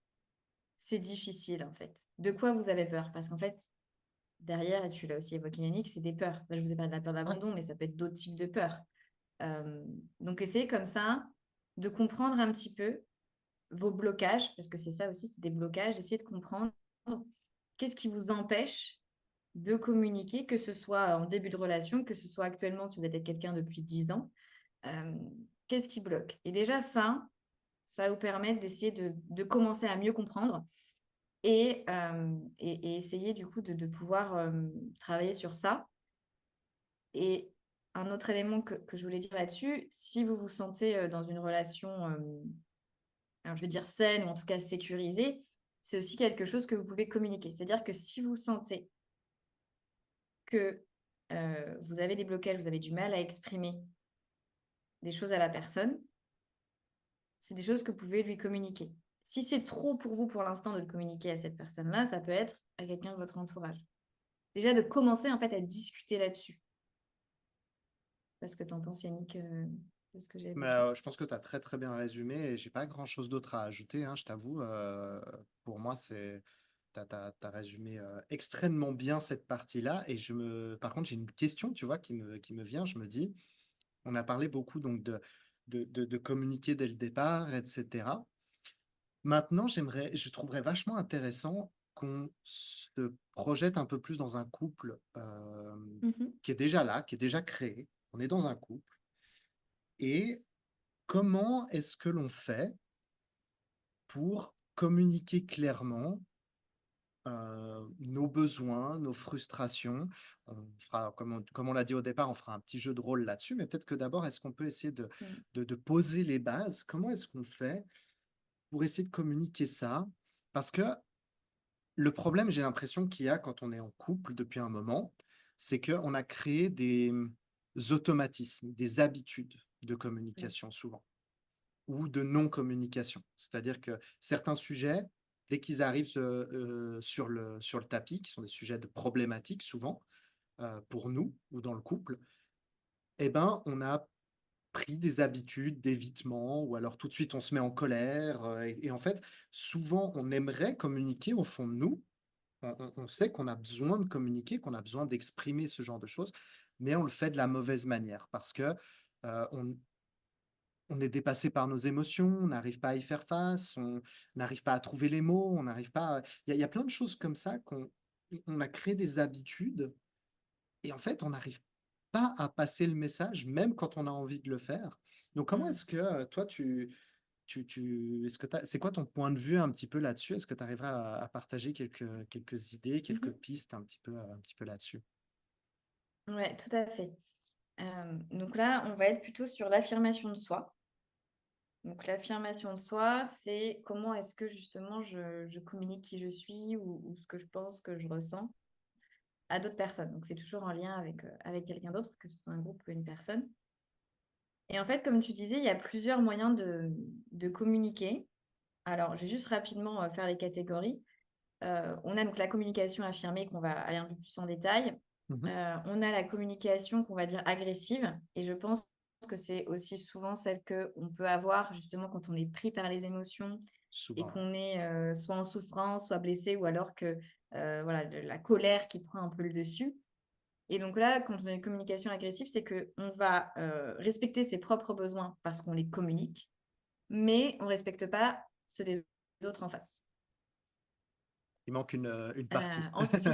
c'est difficile, en fait? De quoi vous avez peur? Parce qu'en fait, derrière, et tu l'as aussi évoqué, Yannick, c'est des peurs. Là, je vous ai parlé de la peur Ouais. d'abandon, mais ça peut être d'autres types de peurs. Donc, essayez comme ça de comprendre un petit peu vos blocages, parce que c'est ça aussi, c'est des blocages, d'essayer de comprendre qu'est-ce qui vous empêche de communiquer, que ce soit en début de relation, que ce soit actuellement si vous êtes avec quelqu'un depuis 10 ans, euh, qu'est-ce qui bloque? Et déjà ça va vous permettre d'essayer de commencer à mieux comprendre et essayer du coup de pouvoir travailler sur ça. Et un autre élément que je voulais dire là-dessus, si vous vous sentez dans une relation alors je vais dire saine ou en tout cas sécurisée, c'est aussi quelque chose que vous pouvez communiquer. C'est-à-dire que si vous sentez que, vous avez des blocages, vous avez du mal à exprimer des choses à la personne, c'est des choses que vous pouvez lui communiquer. Si c'est trop pour vous pour l'instant de le communiquer à cette personne-là, ça peut être à quelqu'un de votre entourage. Déjà de commencer en fait à discuter là-dessus. Parce que tu en penses Yannick, de ce que j'ai Mais, évoqué? je pense que tu as très, très bien résumé et j'ai pas grand-chose d'autre à ajouter, hein, je t'avoue, pour moi, c'est tu as résumé, extrêmement bien cette partie-là et par contre, j'ai une question, tu vois, qui me vient. Je me dis, on a parlé beaucoup donc de communiquer dès le départ et cetera. Maintenant, je trouverais vachement intéressant qu'on se projette un peu plus dans un couple, Mmh. qui est déjà là, qui est déjà créé. On est dans un couple et comment est-ce que l'on fait pour communiquer clairement, nos besoins, nos frustrations? On fera comme on l'a dit au départ, on fera un petit jeu de rôle là-dessus, mais peut-être que d'abord, est-ce qu'on peut essayer de Mmh. de de poser les bases? Comment est-ce qu'on fait pour essayer de communiquer ça? Parce que Le problème, j'ai l'impression qu'il y a quand on est en couple depuis un moment, c'est qu'on a créé des, automatismes, des habitudes de Mmh. communication souvent ou de non-communication. C'est-à-dire que certains sujets, dès qu'ils arrivent, sur le tapis, qui sont des sujets de problématiques souvent, pour nous ou dans le couple, eh ben, on a pris des habitudes d'évitement ou alors tout de suite on se met en colère, et en fait, souvent on aimerait communiquer au fond de nous. On sait qu'on a besoin de communiquer, qu'on a besoin d'exprimer ce genre de choses, mais on le fait de la mauvaise manière parce que, on est dépassé par nos émotions, on n'arrive pas à y faire face, on n'arrive pas à trouver les mots, on n'arrive pas à il y a plein de choses comme ça qu'on a créé des habitudes et en fait, on n'arrive pas à passer le message, même quand on a envie de le faire. Donc comment Mmh. est-ce que, toi tu est-ce que c'est quoi ton point de vue un petit peu là-dessus? Est-ce que tu arriverais à partager quelques idées, quelques Mmh. pistes un petit peu là-dessus? Ouais, tout à fait. Donc là, on va être plutôt sur l'affirmation de soi. Donc l'affirmation de soi, c'est comment est-ce que justement je communique qui je suis ou ce que je pense, que je ressens à d'autres personnes. Donc c'est toujours en lien avec quelqu'un d'autre, que ce soit un groupe ou une personne. Et en fait, comme tu disais, il y a plusieurs moyens de communiquer. Alors, je vais juste rapidement faire les catégories. On a donc la communication affirmée qu'on va aller un peu plus en détail. Mmh. On a la communication qu'on va dire agressive et je pense que c'est aussi souvent celle qu'on peut avoir justement quand on est pris par les émotions et Souvent, ouais. qu'on est, soit en souffrance, soit blessé ou alors que, voilà, de la colère qui prend un peu le dessus et donc là, quand on a une communication agressive, c'est qu'on va, respecter ses propres besoins parce qu'on les communique, mais on respecte pas ceux des autres en face. Il manque une partie. Ensuite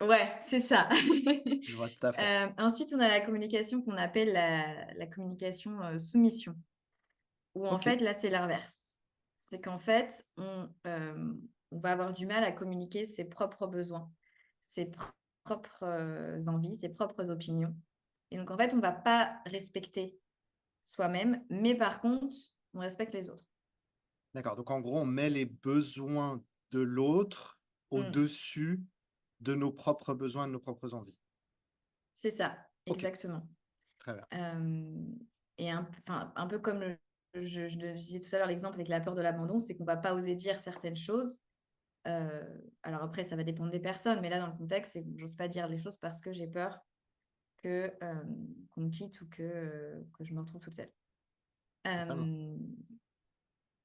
ouais, c'est ça. Je vois tout à fait. Ensuite, on a la communication qu'on appelle la communication, soumission, où en OK, fait, là, c'est l'inverse. C'est qu'en fait, on va avoir du mal à communiquer ses propres besoins, ses propres, envies, ses propres opinions et donc en fait, on va pas respecter soi-même, mais par contre, on respecte les autres. d'accord, donc en gros, on met les besoins de l'autre Mmh, au-dessus de nos propres besoins, de nos propres envies. c'est ça, OK, exactement. très bien. Hem et un peu comme je disais tout à l'heure l'exemple avec la peur de l'abandon, c'est qu'on va pas oser dire certaines choses. Alors après ça va dépendre des personnes, mais là dans le contexte, c'est j'ose pas dire les choses parce que j'ai peur que, qu'on me quitte ou que je me retrouve toute seule. Totalement. Hem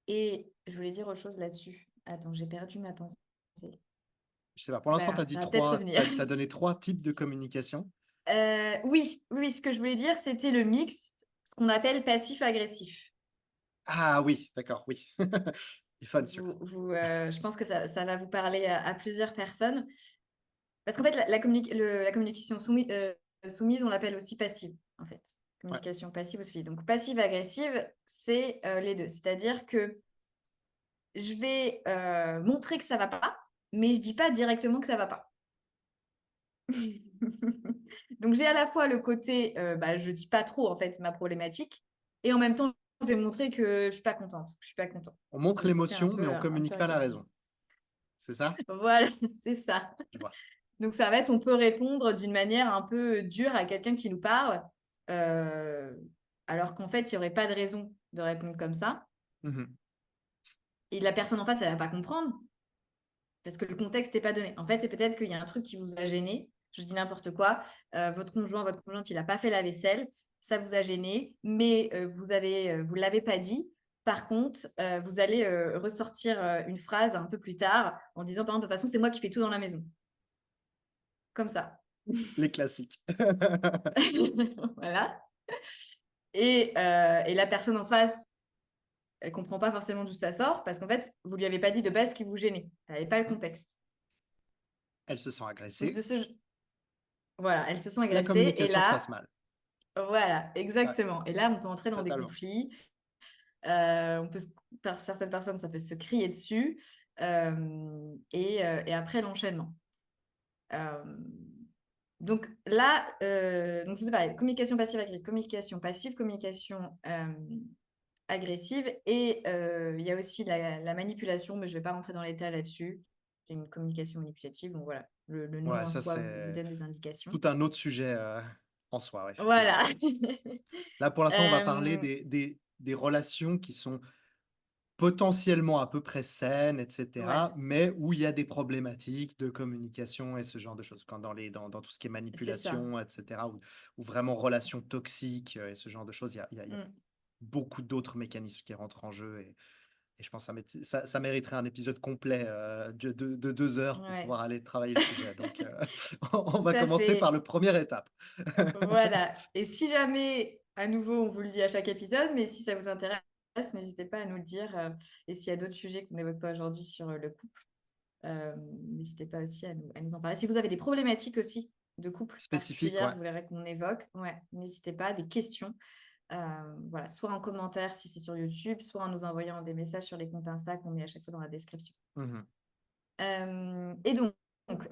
et je voulais dire autre chose là-dessus. Attends, j'ai perdu ma pensée. Je sais pas, pour C'est pas l'instant, tu as grave, dit ça va peut-être 3. revenir. Tu as donné 3 types de communication. Oui, oui, ce que je voulais dire, c'était le mixte, ce qu'on appelle passif-agressif. Ah oui, d'accord, oui. Il est fun celui-là. Je pense que ça va vous parler à plusieurs personnes. Parce qu'en fait, la communication soumise, on l'appelle aussi passive, en fait. Ouais. Communication passive ou suivie. Donc, passive-agressive, c'est les deux. C'est-à-dire que je vais montrer que ça va pas, mais je dis pas directement que ça va pas. Donc, j'ai à la fois le côté, bah, je dis pas trop, en fait, ma problématique, et en même temps, je vais montrer que je suis pas contente, je suis pas content. On montre Donc, le côté l'émotion, mais on un peu communique pas la agressif. raison. C'est ça? Voilà, c'est ça. Je vois. Donc ça va être, on peut répondre d'une manière un peu dure à quelqu'un qui nous parle, heu, alors qu'en fait, il y aurait pas de raison de répondre comme ça Mmh. et la personne en face, elle va pas comprendre parce que le contexte est pas donné. En fait, c'est peut-être qu'il y a un truc qui vous a gêné, je dis n'importe quoi, votre conjoint, votre conjointe, il a pas fait la vaisselle, ça vous a gêné, mais vous l'avez pas dit. Par contre, vous allez, ressortir, une phrase un peu plus tard en disant, par exemple: «De toute façon, c'est moi qui fais tout dans la maison». Comme ça. Les classiques. Voilà. Et la personne en face, elle comprend pas forcément d'où ça sort parce qu'en fait, vous lui avez pas dit de base ce qui vous gênait. Elle avait pas le Mmh. contexte. Elles se sont Donc agressées, de ce voilà, elles se sont la agressées et communication se là passe mal. voilà, Ouais, exactement. Et là, on peut entrer dans des totalement. conflits. On peut se par certaines personnes, ça peut se crier dessus, et après l'enchaînement. Hem, donc là, donc je vous ai parlé de communication passive-agressive, communication passive, communication, agressive et il y a aussi la manipulation, mais je vais pas rentrer dans les détails là-dessus. c'est une communication manipulative. Donc voilà, le nom Ouais, en ça, soi vous c'est donne des indications. tout un autre sujet, en soi, ouais, effectivement. Voilà. Là, pour l'instant, on va parler Hem, des relations qui sont potentiellement à peu près saines et ouais, cetera, mais où il y a des problématiques de communication et ce genre de choses. Quand dans tout ce qui est c'est ça. manipulation et cetera, ou vraiment relations toxiques, et ce genre de choses, il y a Mmh, beaucoup d'autres mécanismes qui rentrent en jeu et je pense que ça mériterait un épisode complet, de 2 heures pour ouais, pouvoir aller travailler le sujet. Donc, on tout va à commencer par fait. le première étape. Voilà, et si jamais, à nouveau, on vous le dit à chaque épisode, mais si ça vous intéresse, n'hésitez pas à nous le dire, et s'il y a d'autres sujets qu'on n'évoque pas aujourd'hui sur, le couple, n'hésitez pas aussi à nous en parler. Si vous avez des problématiques aussi de couple Spécifique, particulières que ouais. vous voudrez qu'on évoque, ouais, n'hésitez pas, des questions, voilà, soit en commentaire si c'est sur YouTube, soit en nous envoyant des messages sur les comptes Insta qu'on met à chaque fois dans la description. Mmh. Et donc,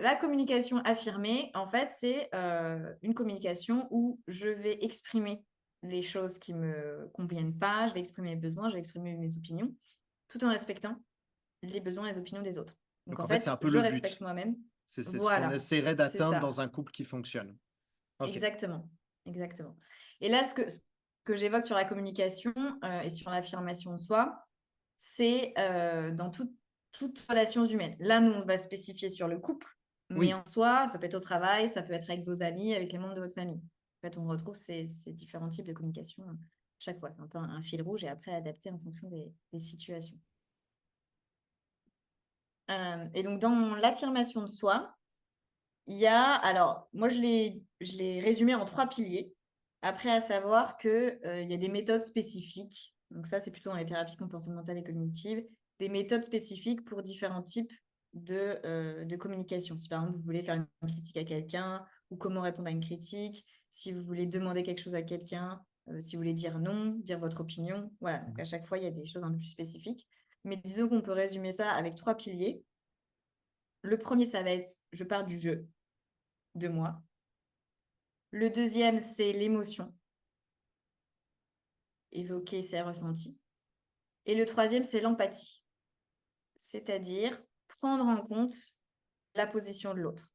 la communication affirmée, en fait, c'est une communication où je vais exprimer les choses qui me conviennent pas, je vais exprimer mes besoins, je vais exprimer mes opinions, tout en respectant les besoins et les opinions des autres. Donc, Donc en en fait, c'est un fait, peu je le respecte but. moi-même. C'est ce qu'on Voilà, essaierait c'est d'atteindre ça. dans un couple qui fonctionne. OK. Exactement. Exactement. Et là, ce que j'évoque sur la communication et sur l'affirmation de soi, c'est dans toutes relations humaines. Là, nous, on va spécifier sur le couple, mais Oui. en soi, ça peut être au travail, ça peut être avec vos amis, avec les membres de votre famille. En fait, on retrouve ces différents types de communication chaque fois. C'est un peu un fil rouge et après adapté en fonction des situations. Et donc, dans l'affirmation de soi, il y a, alors, moi, je l'ai résumé en 3 piliers. Après, à savoir que, il y a des méthodes spécifiques. Donc ça, c'est plutôt dans les thérapies comportementales et cognitives. Des méthodes spécifiques pour différents types de communication. Si par exemple, vous voulez faire une critique à quelqu'un ou comment répondre à une critique, si vous voulez demander quelque chose à quelqu'un, si vous voulez dire non, dire votre opinion. Voilà, donc Mmh. à chaque fois, il y a des choses un peu plus spécifiques. Mais disons qu'on peut résumer ça avec 3 piliers. Le premier, ça va être, je pars du jeu de moi. Le deuxième, c'est l'émotion, évoquer ses ressentis. Et le troisième, c'est l'empathie, c'est-à-dire prendre en compte la position de l'autre.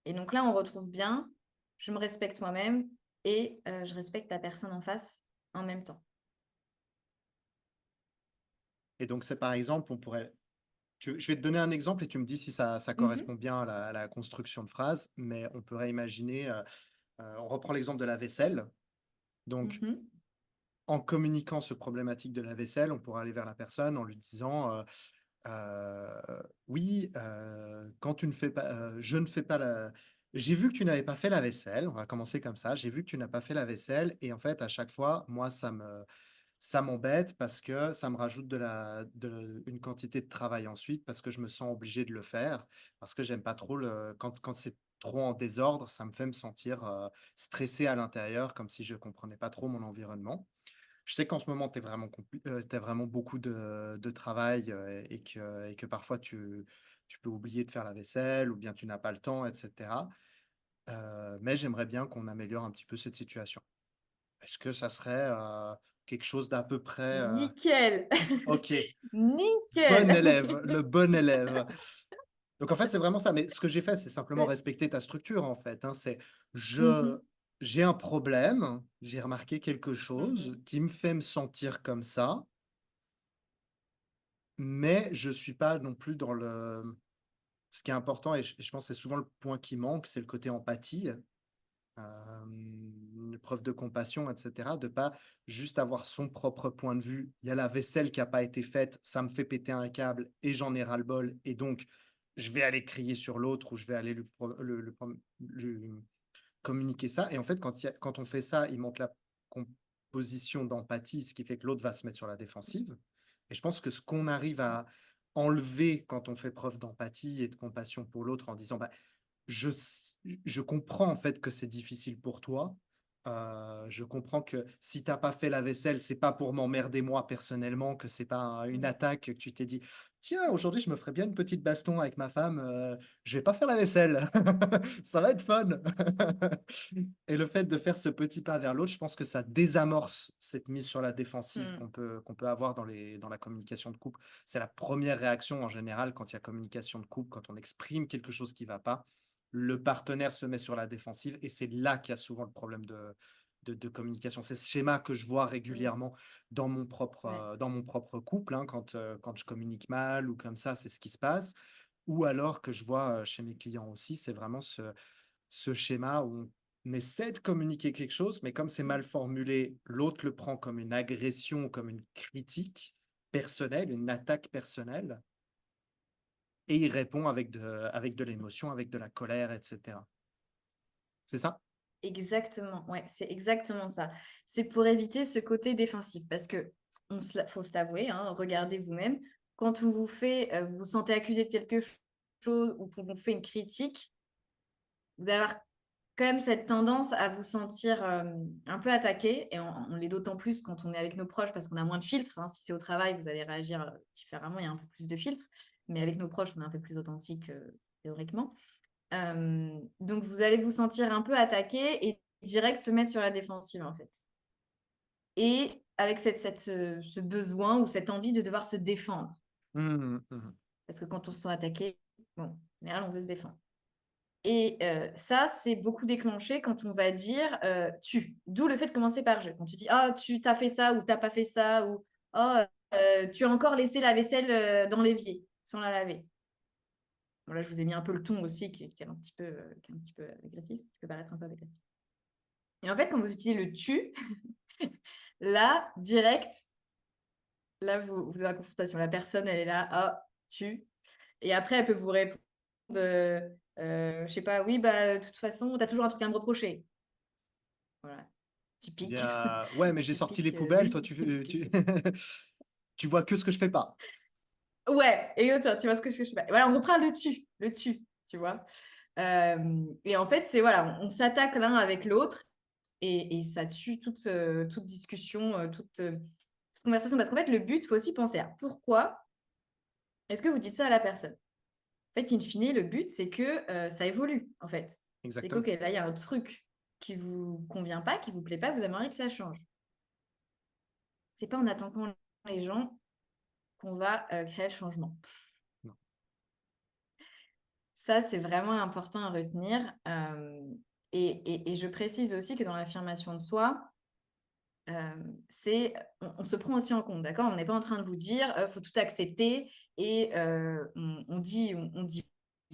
Et donc là, on retrouve bien, je me respecte moi-même et je respecte la personne en face en même temps. Et donc c'est par exemple, on pourrait je vais te donner un exemple et tu me dis si ça Mhm, correspond bien à la construction de phrase, mais on pourrait imaginer, on reprend l'exemple de la vaisselle. Donc mhm, en communiquant ce problématique de la vaisselle, on pourrait aller vers la personne en lui disant, «Oui, quand tu ne fais pas, je ne fais pas la j'ai vu que tu n'avais pas fait la vaisselle», on va commencer comme ça. «J'ai vu que tu n'as pas fait la vaisselle et en fait, à chaque fois, moi, ça m'embête parce que ça me rajoute une quantité de travail ensuite, parce que je me sens obligé de le faire, parce que j'aime pas trop quand c'est trop en désordre, ça me fait me sentir, stressé à l'intérieur, comme si je comprenais pas trop mon environnement. Je sais qu'en ce moment, tu as vraiment beaucoup de travail, et que parfois tu peux oublier de faire la vaisselle ou bien tu n'as pas le temps et cetera. Mais j'aimerais bien qu'on améliore un petit peu cette situation. Est-ce que ça serait, quelque chose d'à peu près, nickel. OK, bon Nickel. élève, le bon élève. Donc en fait, c'est vraiment ça, mais ce que j'ai fait, c'est simplement Ouais. respecter ta structure, en fait, hein. C'est je Mhm, j'ai un problème, j'ai remarqué quelque chose mhm. qui me fait me sentir comme ça, mais je suis pas non plus dans ce qui est important et je pense que c'est souvent le point qui manque, c'est le côté empathie. Une preuve de compassion et cetera, de pas juste avoir son propre point de vue. Il y a la vaisselle qui a pas été faite, ça me fait péter un câble et j'en ai ras-le-bol et donc je vais aller crier sur l'autre ou je vais aller lui communiquer ça et en fait, quand on fait ça, il manque la composition d'empathie, ce qui fait que l'autre va se mettre sur la défensive et je pense que ce qu'on arrive à enlever quand on fait preuve d'empathie et de compassion pour l'autre en disant: «Bah, je comprends en fait que c'est difficile pour toi, Je comprends que si tu as pas fait la vaisselle, c'est pas pour m'emmerder moi personnellement, que c'est pas une Mm. attaque, que tu t'es dit: «Tiens, aujourd'hui, je me ferais bien une petite baston avec ma femme, je vais pas faire la vaisselle, ça va être fun». Et le fait de faire ce petit pas vers l'autre, je pense que ça désamorce cette mise sur la défensive Mm. qu'on peut avoir dans la communication de couple. C'est la première réaction en général quand il y a communication de couple, quand on exprime quelque chose qui va pas, le partenaire se met sur la défensive et c'est là qu'il y a souvent le problème de communication. C'est ce schéma que je vois Mm. régulièrement Ouais. dans mon propre couple, hein, quand je communique mal ou comme ça, c'est ce qui se passe. Ou alors que je vois, chez mes clients aussi, c'est vraiment ce schéma où on essaie de communiquer quelque chose, mais comme c'est Mm. mal formulé, l'autre le prend comme une agression, comme une critique personnelle, une attaque personnelle et il répond avec de l'émotion, avec de la colère et cetera. C'est ça? Exactement, ouais, c'est exactement ça. C'est pour éviter ce côté défensif parce que faut se l'avouer, hein, regardez vous-même, quand on vous fait, vous vous sentez accusé de quelque chose ou qu'on vous fait une critique, vous allez avoir quand même cette tendance à vous sentir un peu attaqué et on l'est d'autant plus quand on est avec nos proches parce qu'on a moins de filtres, hein. Si c'est au travail, vous allez réagir différemment, il y a un peu plus de filtres, mais avec nos proches, on est un peu plus authentique théoriquement. Donc vous allez vous sentir un peu attaqué et direct se mettre sur la défensive en fait. Et avec ce besoin ou cette envie de devoir se défendre. Mmh mh. Parce que quand on se sent attaqué, bon, en général, on veut se défendre. Et ça, c'est beaucoup déclenché quand on va dire tu. D'où le fait de commencer par je. Quand tu dis ah, tu t'as fait ça ou t'as pas fait ça ou oh, tu as encore laissé la vaisselle dans l'évier sans la laver. Bon, là, je vous ai mis un peu le ton aussi qui est qui est un petit peu agressif, qui peut paraître un peu agressif. Et en fait, quand vous utilisez le tu, là, direct, là, vous avez la confrontation. La personne, elle est là, ah, tu. Et après, elle peut vous répondre, je sais pas, oui, bah, de toute façon, t'as toujours un truc à me reprocher. Voilà, Il y typique, a «Ouais, mais j'ai sorti les typique poubelles, toi tu fais, excuse. tu vois que ce que je fais pas». Ouais, et autant, tu vois ce que je fais pas. Voilà, on reprend le tu vois. Et en fait, c'est voilà, on s'attaque l'un avec l'autre et ça tue toute discussion, toute conversation. Parce qu'en fait, le but, il faut aussi penser à pourquoi est-ce que vous dites ça à la personne. En fait, in fine, le but, c'est que ça évolue, en fait. C'est que, Exactement. OK, là, il y a un truc qui vous convient pas, qui vous plaît pas, vous aimeriez que ça change. C'est pas en attaquant les gens qu'on va créer le changement. Non. Ça, c'est vraiment important à retenir. Et je précise aussi que dans l'affirmation de soi, on se prend aussi en compte, d'accord? On n'est pas en train de vous dire, faut tout accepter et on dit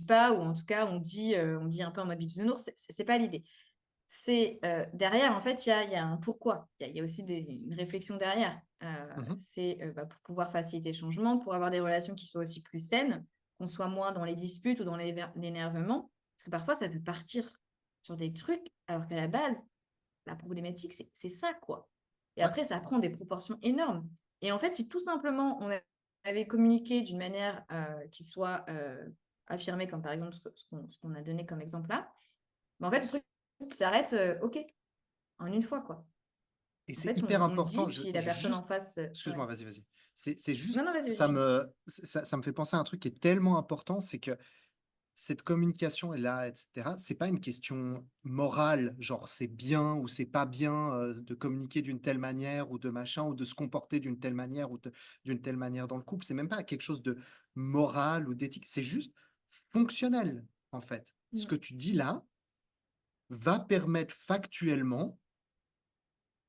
pas ou en tout cas on dit un peu en mode bisounours, c'est pas l'idée. C'est, derrière en fait, il y a un pourquoi. Il y a aussi une réflexion derrière. Mmh mh. C'est, bah, pour pouvoir faciliter le changement, pour avoir des relations qui soient aussi plus saines, qu'on soit moins dans les disputes ou dans l'énervement. Parce que parfois ça peut partir sur des trucs alors qu'à la base la problématique, c'est ça, quoi. Et Ouais. après, ça prend des proportions énormes. Et en fait, si tout simplement avait communiqué d'une manière qui soit affirmée, comme par exemple ce qu'on a donné comme exemple là, bah, en fait, le truc s'arrête, OK, en une fois, quoi. Et En c'est fait, hyper on le dit, important, puis la je personne en juste face, ouais. excuse-moi, vas-y, vas-y. C'est juste Non, non, vas-y, vas-y, ça je t'en prie. me ça me fait penser à un truc qui est tellement important, c'est que cette communication est là et cetera. C'est pas une question morale, genre c'est bien ou c'est pas bien, de communiquer d'une telle manière ou de machin ou de se comporter d'une telle manière ou d'une telle manière dans le couple. C'est même pas quelque chose de moral ou d'éthique, c'est juste fonctionnel, en fait. Ce Mm, que tu dis là va permettre factuellement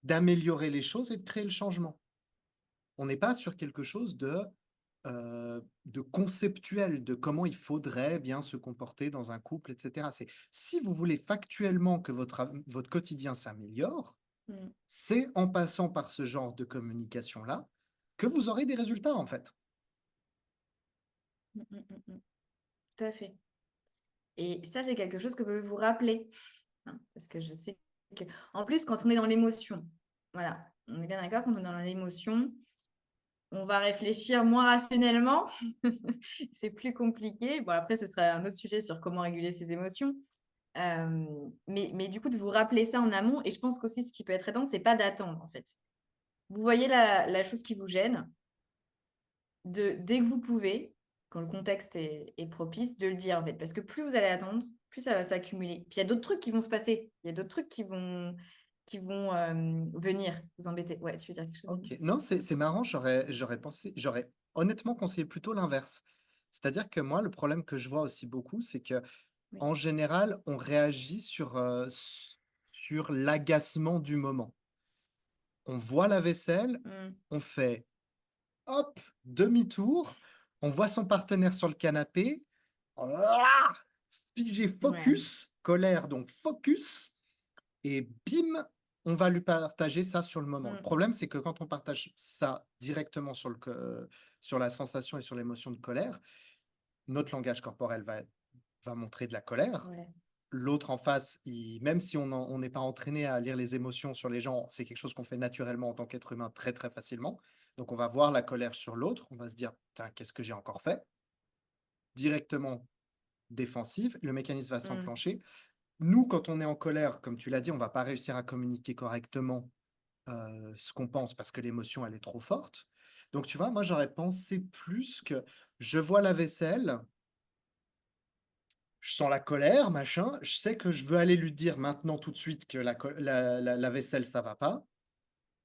d'améliorer les choses et de créer le changement. On n'est pas sur quelque chose de conceptuel, de comment il faudrait bien se comporter dans un couple et cetera. C'est si vous voulez factuellement que votre quotidien s'améliore, mm, c'est en passant par ce genre de communication-là que vous aurez des résultats, en fait. mm, mm, mm, mm. Tout à fait. Et ça, c'est quelque chose que vous vous rappeler. Hein, parce que je sais que, en plus, quand on est dans l'émotion, voilà, on est bien d'accord, quand on est dans l'émotion, on va réfléchir moins rationnellement. C'est plus compliqué. Bon, après, ce sera un autre sujet sur comment réguler ses émotions. Mais du coup, de vous rappeler ça en amont. Et je pense qu'aussi, ce qui peut être aidant, c'est pas d'attendre, en fait. Vous voyez la chose qui vous gêne, dès que vous pouvez, quand le contexte est propice, de le dire, en fait. Parce que plus vous allez attendre, plus ça va s'accumuler. Puis il y a d'autres trucs qui vont se passer. Il y a d'autres trucs qui vont venir vous embêter. Ouais, tu veux dire quelque chose, Émilie? Ok, non, c'est marrant, j'aurais honnêtement conseillé plutôt l'inverse. C'est-à-dire que moi, le problème que je vois aussi beaucoup, c'est que Oui. en général, on réagit sur l'agacement du moment. On voit la vaisselle, Mm. on fait hop, demi-tour, on voit son partenaire sur le canapé, ah, figé, Ouais. focus, colère, donc focus, et bim, on va lui partager ça sur le moment. Le Mm. problème, c'est que quand on partage ça directement sur la sensation et sur l'émotion de colère, notre langage corporel va montrer de la colère. Ouais. L'autre en face, même si on n'est pas entraîné à lire les émotions sur les gens, c'est quelque chose qu'on fait naturellement en tant qu'être humain très très facilement. Donc on va voir la colère sur l'autre, on va se dire, putain, qu'est-ce que j'ai encore fait? Directement défensive, le mécanisme va Mm. s'enclencher. Nous, quand on est en colère, comme tu l'as dit, on va pas réussir à communiquer correctement ce qu'on pense parce que l'émotion, elle est trop forte. Donc, tu vois, moi, j'aurais pensé plus que je vois la vaisselle, je sens la colère, machin, je sais que je veux aller lui dire maintenant tout de suite que la vaisselle, ça va pas.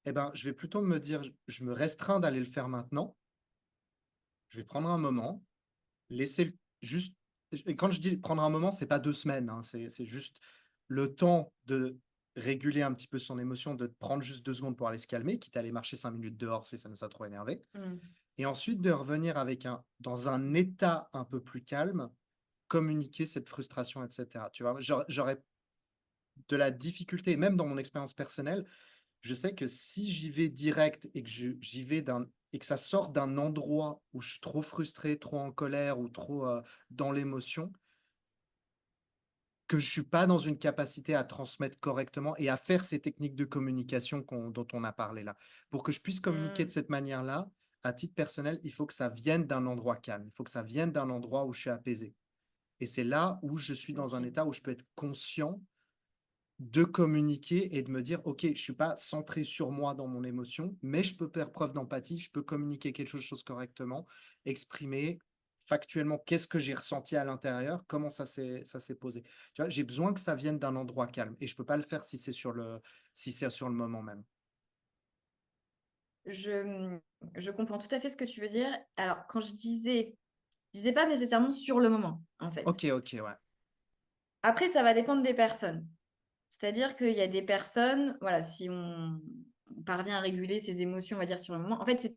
Eh ben, je vais plutôt me dire, je me restreins d'aller le faire maintenant. Je vais prendre un moment, laisser juste. Et quand je dis prendre un moment, c'est pas 2 semaines, hein, c'est juste le temps de réguler un petit peu son émotion, de prendre juste 2 secondes pour aller se calmer, quitte à aller marcher 5 minutes dehors si ça nous a trop énervé. Mm. Et ensuite de revenir dans un état un peu plus calme, communiquer cette frustration, et cetera. Tu vois? J'aurais de la difficulté, même dans mon expérience personnelle, je sais que si j'y vais direct et que j'y vais et que ça sort d'un endroit où je suis trop frustré, trop en colère ou trop, dans l'émotion, que je suis pas dans une capacité à transmettre correctement et à faire ces techniques de communication dont on a parlé là. Pour que je puisse communiquer de Mm. cette manière-là, à titre personnel, il faut que ça vienne d'un endroit calme. Il faut que ça vienne d'un endroit où je suis apaisé. Et c'est là où je suis dans un Ok. état où je peux être conscient de communiquer et de me dire: «OK, je suis pas centré sur moi dans mon émotion, mais je peux faire preuve d'empathie, je peux communiquer quelque chose correctement, exprimer factuellement qu'est-ce que j'ai ressenti à l'intérieur, comment ça s'est posé». Tu vois? J'ai besoin que ça vienne d'un endroit calme et je peux pas le faire si c'est sur le moment même. Je comprends tout à fait ce que tu veux dire. Alors, quand je disais pas nécessairement sur le moment, en fait. OK, OK, ouais. Après, ça va dépendre des personnes. C'est-à-dire qu'il y a des personnes, voilà, si on parvient à réguler ses émotions, on va dire, sur le moment, en fait,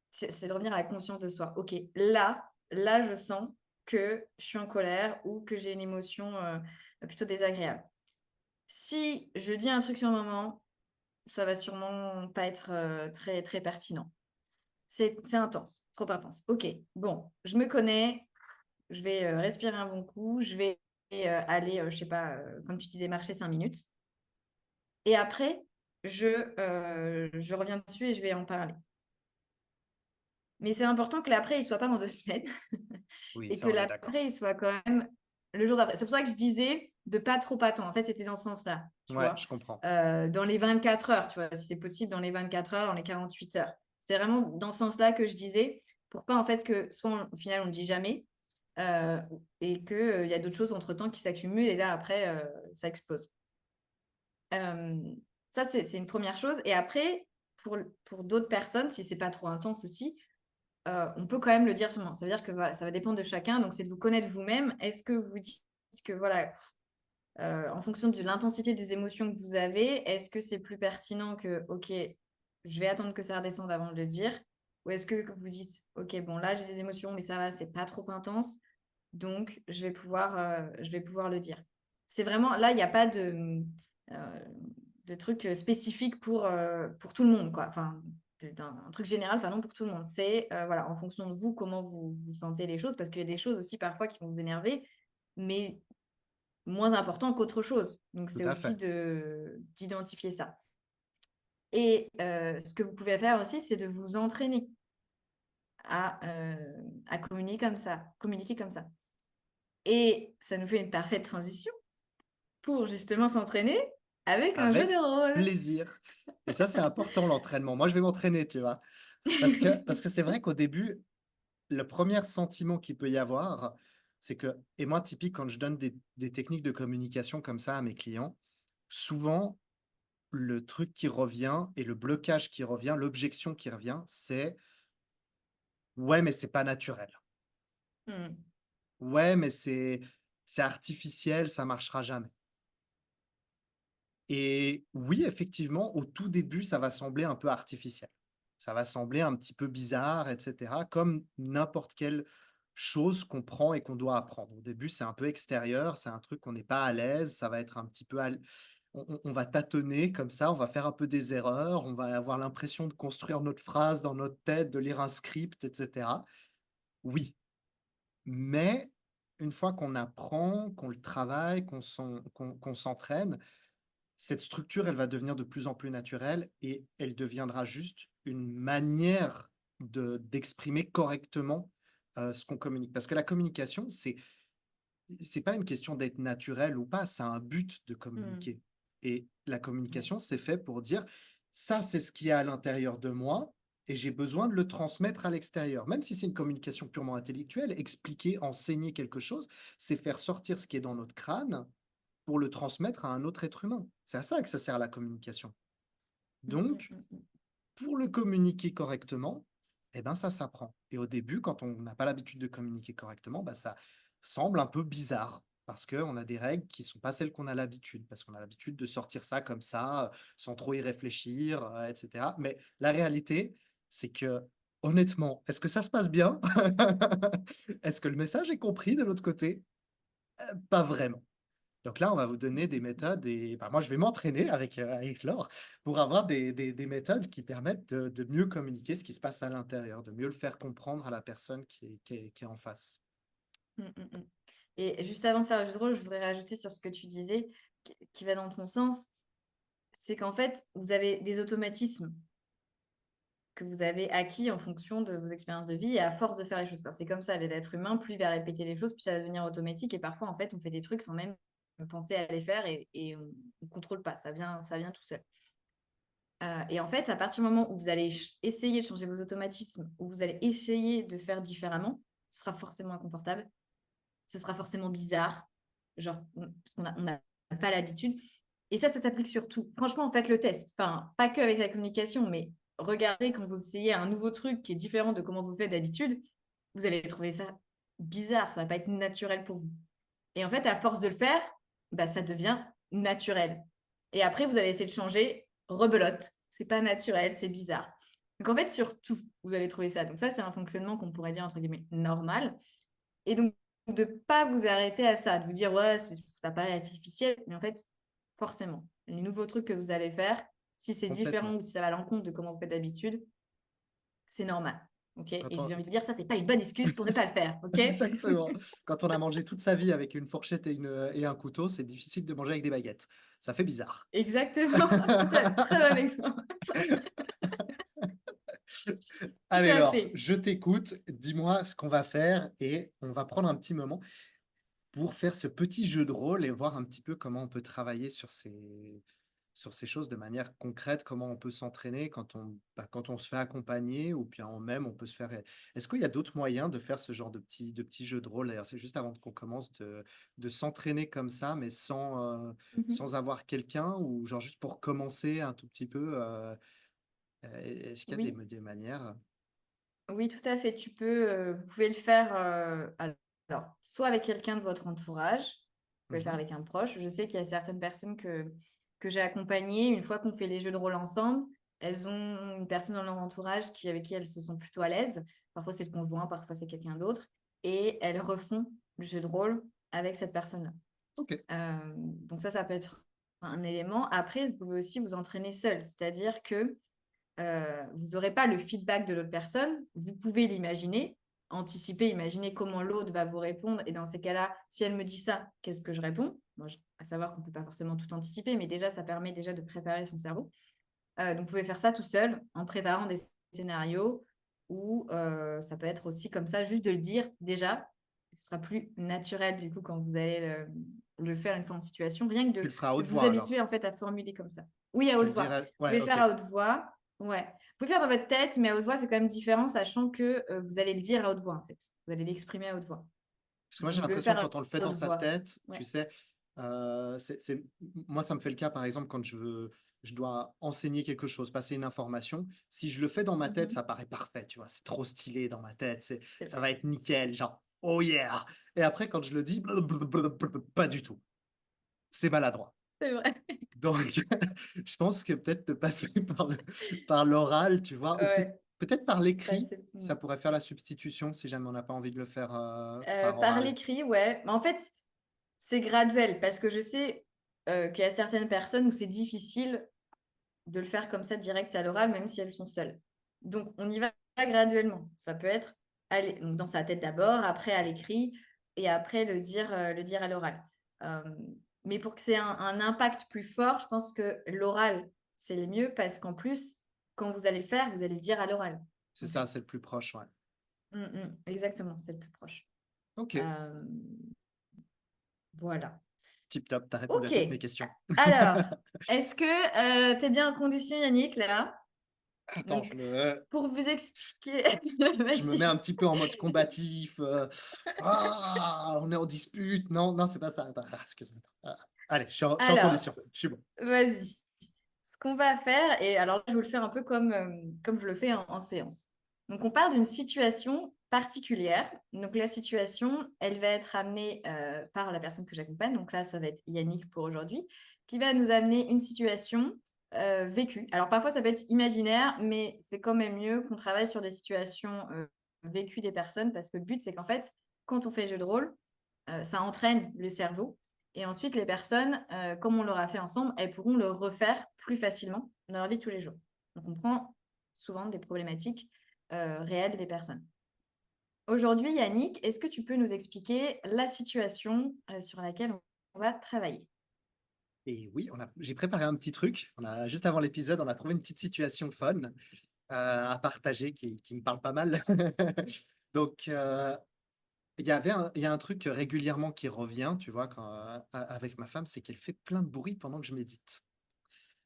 c'est de revenir à la conscience de soi. Ok, là, je sens que je suis en colère ou que j'ai une émotion plutôt désagréable. Si je dis un truc sur le moment, ça va sûrement pas être très, très pertinent. C'est intense, trop intense. Ok, bon, je me connais, je vais respirer un bon coup, je vais aller, je sais pas, comme tu disais, marcher 5 minutes. Et après, je reviens dessus et je vais en parler. Mais c'est important que l'après, il soit pas dans 2 semaines Oui, et ça, que on est d'accord. l'après, il soit quand même le jour d'après. C'est pour ça que je disais de pas trop attendre. En fait, c'était dans ce sens-là, tu Ouais, vois. je comprends. Dans les 24 heures, tu vois, si c'est possible, dans les 24 heures, dans les 48 heures. C'était vraiment dans ce sens-là que je disais, pour pas en fait que soit au final, on ne dit jamais euh, et qu'il y a d'autres choses entre-temps qui s'accumulent et là, après, ça explose. Euh, Ça, c'est une première chose. Et après, pour d'autres personnes, si c'est pas trop intense aussi, on peut quand même le dire seulement. Ça veut dire que voilà, ça va dépendre de chacun. Donc, c'est de vous connaître vous-même. Est-ce que vous dites que voilà, en fonction de l'intensité des émotions que vous avez, est-ce que c'est plus pertinent que, ok, je vais attendre que ça redescende avant de le dire? Ou est-ce que vous dites, ok, bon, là, j'ai des émotions, mais ça va, c'est pas trop intense. Donc, je vais pouvoir le dire. C'est vraiment, là, il n'y a pas euh, de truc spécifique pour tout le monde, quoi. Enfin, un truc général, pardon, pour tout le monde. C'est, voilà, en fonction de vous, comment vous sentez les choses, parce qu'il y a des choses aussi parfois qui vont vous énerver, mais moins important qu'autre chose. Donc, Tout c'est à aussi fait. d'identifier ça. Et ce que vous pouvez faire aussi, c'est de vous entraîner à communiquer comme ça, communiquer comme ça. Et ça nous fait une parfaite transition pour justement s'entraîner avec un jeu avec de rôle. plaisir. Et ça, c'est important l'entraînement. Moi, je vais m'entraîner, tu vois? Parce que c'est vrai qu'au début, le premier sentiment qu'il peut y avoir, c'est que et moi, typique, quand je donne des techniques de communication comme ça à mes clients, souvent, le truc qui revient et le blocage qui revient, l'objection qui revient, c'est: «Ouais, mais c'est pas naturel. Mmh. Ouais, mais c'est artificiel, ça marchera jamais». Et oui, effectivement, au tout début, ça va sembler un peu artificiel. Ça va sembler un petit peu bizarre et cetera, comme n'importe quelle chose qu'on prend et qu'on doit apprendre. Au début, c'est un peu extérieur, c'est un truc qu'on n'est pas à l'aise, ça va être un petit peu on va tâtonner comme ça, on va faire un peu des erreurs, on va avoir l'impression de construire notre phrase dans notre tête, de lire un script et cetera. Oui, mais une fois qu'on apprend, qu'on le travaille, qu'on s'entraîne, cette structure, elle va devenir de plus en plus naturelle et elle deviendra juste une manière d'exprimer correctement, ce qu'on communique. Parce que la communication, c'est pas une question d'être naturel ou pas, c'est un but de Mmh. communiquer et la Ouais. communication, c'est fait pour dire: «Ça, c'est ce qu'il y a à l'intérieur de moi et j'ai besoin de le transmettre à l'extérieur». Même si c'est une communication purement intellectuelle, expliquer, enseigner quelque chose, c'est faire sortir ce qui est dans notre crâne pour le transmettre à un autre être humain. C'est à ça que ça sert la communication. Mmh, mmh, Donc, mmh, mmh. pour le communiquer correctement, eh ben, ça s'apprend. Et au début, quand on n'a pas l'habitude de communiquer correctement, bah, ça semble un peu bizarre parce qu'on a des règles qui sont pas celles qu'on a l'habitude, parce qu'on a l'habitude de sortir ça comme ça, sans trop y réfléchir, et cetera. Mais la réalité, c'est que, honnêtement, est-ce que ça se passe bien? Est-ce que le message est compris de l'autre côté? Pas vraiment. Donc là, on va vous donner des méthodes et bah, moi, je vais m'entraîner avec Laure pour avoir des méthodes qui permettent de mieux communiquer ce qui se passe à l'intérieur, de mieux le faire comprendre à la personne qui est en face. Mmh, mmh, mmh. Et juste avant de faire le jeu de rôle, je voudrais rajouter sur ce que tu disais, qui va dans ton sens, c'est qu'en fait, vous avez des automatismes que vous avez acquis en fonction de vos expériences de vie et à force de faire les choses. Enfin, c'est comme ça, l'être humain, plus il va répéter les choses, plus ça va devenir automatique. Et parfois, en fait, on fait des trucs sans même penser à les faire et on ne contrôle pas. Ça vient tout seul. Et en fait, à partir du moment où vous allez essayer de changer vos automatismes, où vous allez essayer de faire différemment, ce sera forcément inconfortable, ce sera forcément bizarre, genre, parce qu'on n'a pas l'habitude. Et ça s'applique sur tout. Franchement, faites le test. Enfin, pas que avec la communication, mais regardez quand vous essayez un nouveau truc qui est différent de comment vous faites d'habitude, vous allez trouver ça bizarre, ça va pas être naturel pour vous. Et en fait, à force de le faire, bah, ça devient naturel. Et après, vous allez essayer de changer, rebelote. C'est pas naturel, c'est bizarre. Donc en fait, sur tout, vous allez trouver ça. Donc ça, c'est un fonctionnement qu'on pourrait dire entre guillemets normal. Et donc, de ne pas vous arrêter à ça, de vous dire, ouais, ça paraît artificiel, mais en fait, forcément, les nouveaux trucs que vous allez faire, si c'est différent Complètement. ou si ça va à l'encontre de comment vous faites d'habitude, c'est normal. OK. Et Quand j'ai on envie de vous dire, ça, c'est pas une bonne excuse pour ne pas le faire. OK. exactement. Quand on a mangé toute sa vie avec une fourchette et un couteau, c'est difficile de manger avec des baguettes. Ça fait bizarre. Exactement. Tout à fait. Très bon exemple. Tout Allez à Laure, fait. je t'écoute, dis-moi ce qu'on va faire et on va prendre un petit moment pour faire ce petit jeu de rôle et voir un petit peu comment on peut travailler sur ces choses de manière concrète, comment on peut s'entraîner quand on se fait accompagner ou bien même on peut se faire est-ce qu'il y a d'autres moyens de faire ce genre de petits jeux de rôle? D'ailleurs, c'est juste avant qu'on commence de s'entraîner comme ça, mais Mhm. sans avoir quelqu'un ou genre juste pour commencer un tout petit peu, est-ce qu'il y a Oui. des manières? Oui, tout à fait. Vous pouvez le faire, alors, soit avec quelqu'un de votre entourage, vous pouvez le faire Mmh. avec un proche. Je sais qu'il y a certaines personnes que j'ai accompagnées, une fois qu'on fait les jeux de rôle ensemble, elles ont une personne dans leur entourage avec qui elles se sentent plutôt à l'aise. Parfois, c'est le conjoint, parfois, c'est quelqu'un d'autre. Et elles refont le jeu de rôle avec cette personne-là. OK. Donc ça peut être un élément. Après, vous pouvez aussi vous entraîner seul, c'est-à-dire que vous n'aurez pas le feedback de l'autre personne. Vous pouvez l'imaginer, anticiper, imaginer comment l'autre va vous répondre. Et dans ces cas-là, si elle me dit ça, qu'est-ce que je réponds? Moi, à savoir qu'on ne peut pas forcément tout anticiper, mais déjà, ça permet déjà de préparer son cerveau. Donc, vous pouvez faire ça tout seul en préparant des scénarios ou ça peut être aussi comme ça, juste de le dire déjà. Ce sera plus naturel du coup quand vous allez le faire une fois en situation, rien que Tu de, le feras à de haute vous voix habituer alors. en fait à formuler comme ça. Oui, à Tu haute le voix. diras. Vous Ouais, pouvez faire ok. à haute voix. Ouais. Vous pouvez faire dans votre tête, mais à haute voix, c'est quand même différent, sachant que vous allez le dire à haute voix en fait. Vous allez l'exprimer à haute voix. Parce que moi, j'ai Donc, le l'impression faire que à quand on le fait dans haute sa voix. tête, tu Ouais. sais, moi, ça me fait le cas, par exemple, quand je dois enseigner quelque chose, passer une information. Si je le fais dans ma tête, Mhm. ça paraît parfait, tu vois. C'est trop stylé dans ma tête. C'est Ça vrai. va être nickel, genre, oh yeah. Et après, quand je le dis, pas du tout. C'est maladroit. C'est vrai. Donc, je pense que peut-être de passer par l'oral, tu vois, ou Ouais. peut-être par l'écrit, Passer- ça pourrait faire la substitution si jamais on n'a pas envie de le faire par Par oral. l'écrit, ouais. Mais en fait, c'est graduel parce que je sais qu'il y a certaines personnes où c'est difficile de le faire comme ça direct à l'oral, même si elles sont seules. Donc, on y va graduellement. Ça peut être donc dans sa tête d'abord, après à l'écrit, et après le dire à l'oral. Euh, mais pour que c'est un impact plus fort, je pense que l'oral, c'est le mieux parce qu'en plus, quand vous allez le faire, vous allez le dire à l'oral, C'est en ça, fait. c'est le plus proche, ouais. Exactement, c'est le plus proche. Ok, Euh, voilà. tip top, t'as répondu à Ok. toutes mes questions. Alors, est-ce que tu es bien en condition, Yannick, là? Attends, Donc, pour vous expliquer, je me mets vas-y. un petit peu en mode combatif. On est en dispute. Non, non, c'est pas ça. Attends, excuse-moi. Allez, je suis en Alors, condition. Je suis bon. vas-y. Ce qu'on va faire, et alors là, je vais le faire un peu comme je le fais en séance. Donc, on part d'une situation particulière. Donc, la situation, elle va être amenée par la personne que j'accompagne. Donc là, ça va être Yannick pour aujourd'hui, qui va nous amener une situation vécue. Alors, parfois, ça peut être imaginaire, mais c'est quand même mieux qu'on travaille sur des situations vécues des personnes, parce que le but, c'est qu'en fait, quand on fait jeu de rôle, ça entraîne le cerveau. Et ensuite, les personnes, comme on l'aura fait ensemble, elles pourront le refaire plus facilement dans leur vie de tous les jours. Donc, on prend souvent des problématiques réelles des personnes. Aujourd'hui, Yannick, est-ce que tu peux nous expliquer la situation sur laquelle on va travailler? Et oui, j'ai préparé un petit truc. Juste avant l'épisode, on a trouvé une petite situation fun à partager qui me parle pas mal. Donc, il y a un truc régulièrement qui revient, tu vois, avec ma femme, c'est qu'elle fait plein de bruit pendant que je médite.